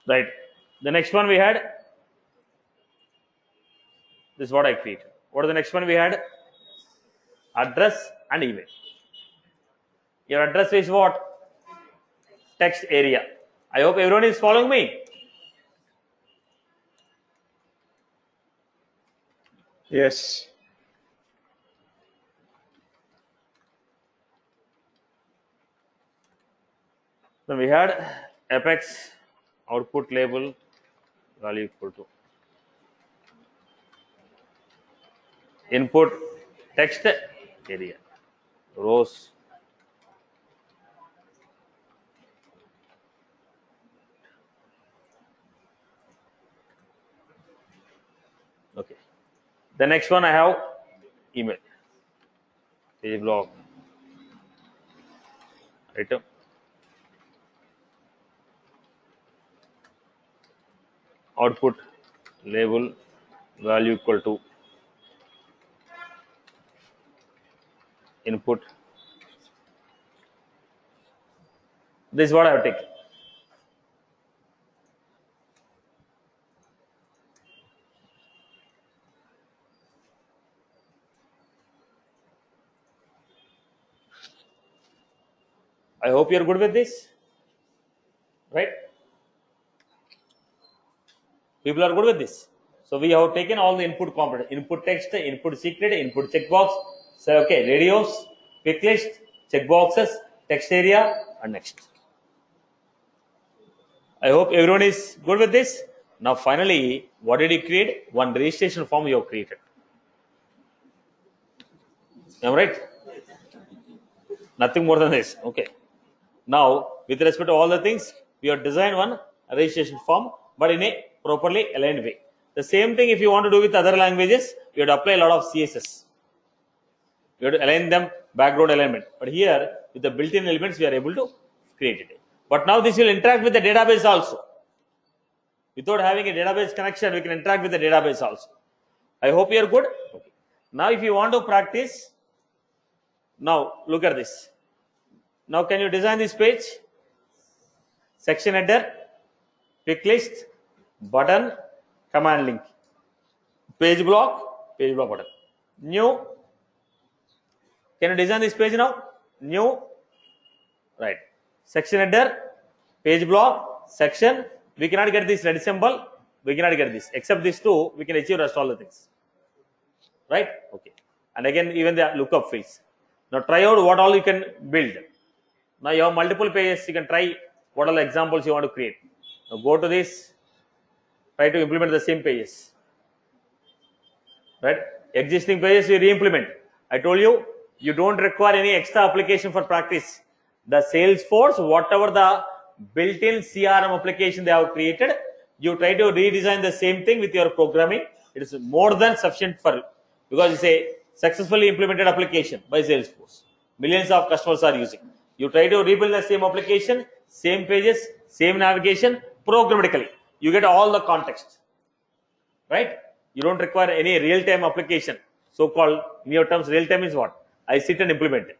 Right. The next one we had. This is what I created. What is the next one we had? Address and email. Your address is what? Text area. I hope everyone is following me. Yes. Then we had Apex output label value equal to input text area rows. Okay. The next one I have email page block item output label value equal to input. This is what I have taken. I hope you are good with this, right? People are good with this. So we have taken all the input component: input text, input secret, input checkbox. So okay, radios, pick list, checkboxes, text area, and next. I hope everyone is good with this. Now finally, what did you create? One registration form you have created. Am I right? Nothing more than this. Okay. Now, with respect to all the things, we have designed one registration form, but in a properly aligned way. The same thing if you want to do with other languages, you have to apply a lot of CSS. You have to align them, background alignment. But here, with the built-in elements, we are able to create it. But now this will interact with the database also. Without having a database connection, we can interact with the database also. I hope you are good. Okay. Now, if you want to practice, now look at this. Now, can you design this page? Section header, pick list, button, command link, page block button. New. Can you design this page now? New. Right. Section header, page block, section. We cannot get this red symbol. We cannot get this. Except these two, we can achieve rest all the things. right? Okay. And again, even the lookup fields. Now try out what all you can build. Now you have multiple pages. You can try what all examples you want to create. Now go to this. Try to implement the same pages. Right? Existing pages you re-implement. I told you, you don't require any extra application for practice. The Salesforce, whatever the built-in CRM application they have created, you try to redesign the same thing with your programming. It is more than sufficient for, because it's a successfully implemented application by Salesforce. Millions of customers are using. You try to rebuild the same application, same pages, same navigation, programmatically. You get all the context. Right? You don't require any real-time application. So-called, in your terms, real-time is what? I sit and implement it.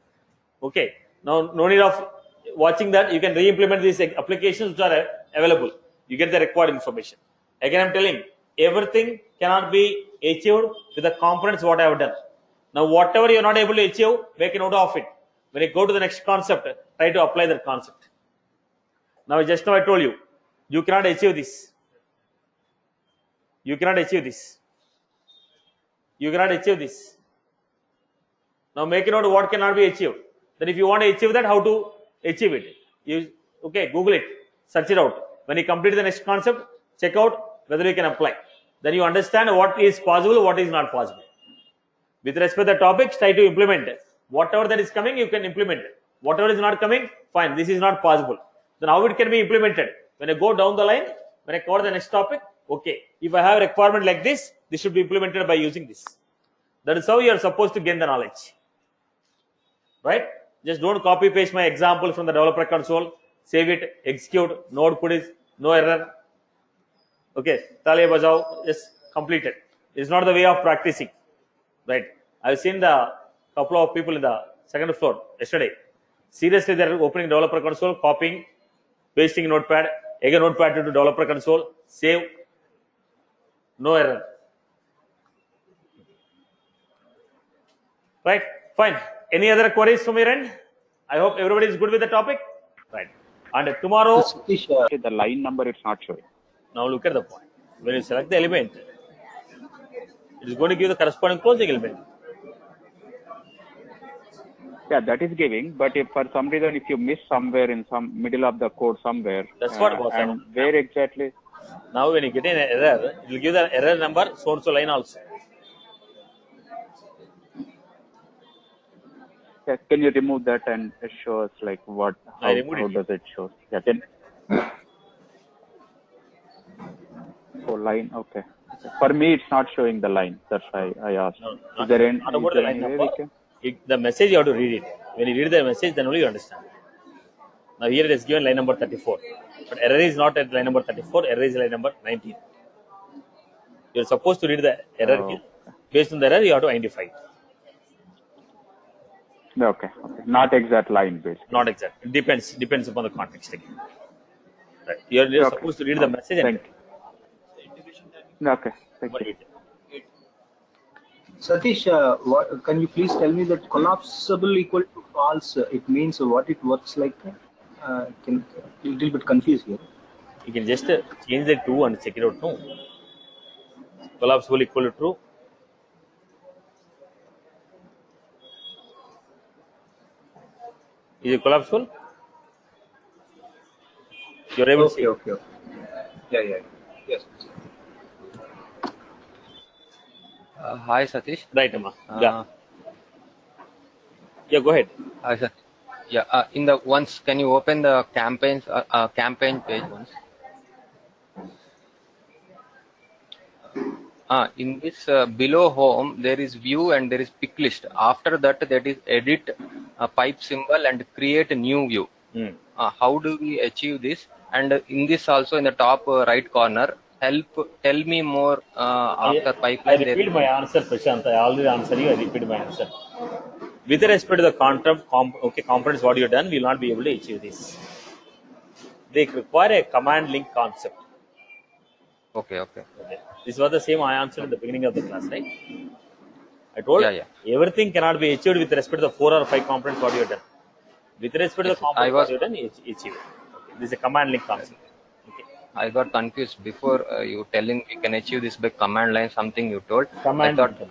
Okay. Now, no need of watching that. You can re-implement these applications which are available. You get the required information. Again, I'm telling, everything cannot be achieved with the components what I have done. Now, whatever you're not able to achieve, make a note of it. When you go to the next concept, try to apply that concept. Now, just now I told you, you cannot achieve this. You cannot achieve this. You cannot achieve this. Now make a note of what cannot be achieved. Then if you want to achieve that, how to achieve it? Okay, Google it, search it out. When you complete the next concept, check out whether you can apply. Then you understand what is possible, what is not possible. With respect to the topics, try to implement it. Whatever that is coming, you can implement it. Whatever is not coming, fine, this is not possible. Then how it can be implemented? When I go down the line, when I cover the next topic, okay, if I have a requirement like this should be implemented by using this. That is how you are supposed to gain the knowledge. Right? Just don't copy paste my example from the developer console, save it, execute, no output is, no error. Okay, Talia Bajao, just complete it. It's not the way of practicing. Right? I've seen the couple of people in the second floor yesterday. Seriously, they're opening developer console, copying, pasting notepad, again notepad to developer console, save, no error. Right? Fine. Any other queries from your end? I hope everybody is good with the topic. Right. And tomorrow, the line number it's not showing. Now look at the point. When you select the element, it is going to give the corresponding closing element. Yeah, that is giving. But if for some reason, if you miss somewhere in some middle of the code somewhere, that's what was and where exactly? Now when you get an error, it will give the error number, so line also. Yeah, can you remove that and show us like what? How does it show? Yeah, then. Oh, line. Okay. For me, it's not showing the line. That's why I asked. No, is there any, not about the line number. The message you have to read it. When you read the message, then only you understand. Now here it is given line number 34, but error is not at line number 34. Error is line number 19. You are supposed to read the error here. Based on the error, you have to identify it. Okay. Not exact line based. Not exact. It depends upon the context again. Right. You're supposed to read the message. Thank you. Okay. Thank you. Satish, can you please tell me that collapsible equal to false? It means what it works like? A little bit confused here. You can just change the true and check it out. No. Collapsible equal to true. Is it collapsible? You're able to see. Okay. Yeah. Yes. Hi, Satish. Right, Amma. Yeah, go ahead. Hi, sir. Yeah, in the once, can you open the campaign page once? In this below home, there is view and there is pick list. After that is edit pipe symbol and create a new view. How do we achieve this? And in this also in the top right corner, tell me more after pipeline. I repeat my answer, Prashant. I already answered you. I repeat my answer. With respect to the components, what you have done, we will not be able to achieve this. They require a command link concept. Okay. This was the same I answered in the beginning of the class, right? I told everything cannot be achieved with respect to the 4 or 5 components what you have done. With respect to the components what you have done, achieve it. Okay. This is a command link concept. Okay. I got confused before you telling we can achieve this by command line. Something you told. Command I thought line.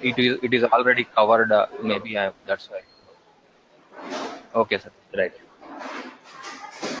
it is already covered. Maybe that's why. Okay, sir. Right.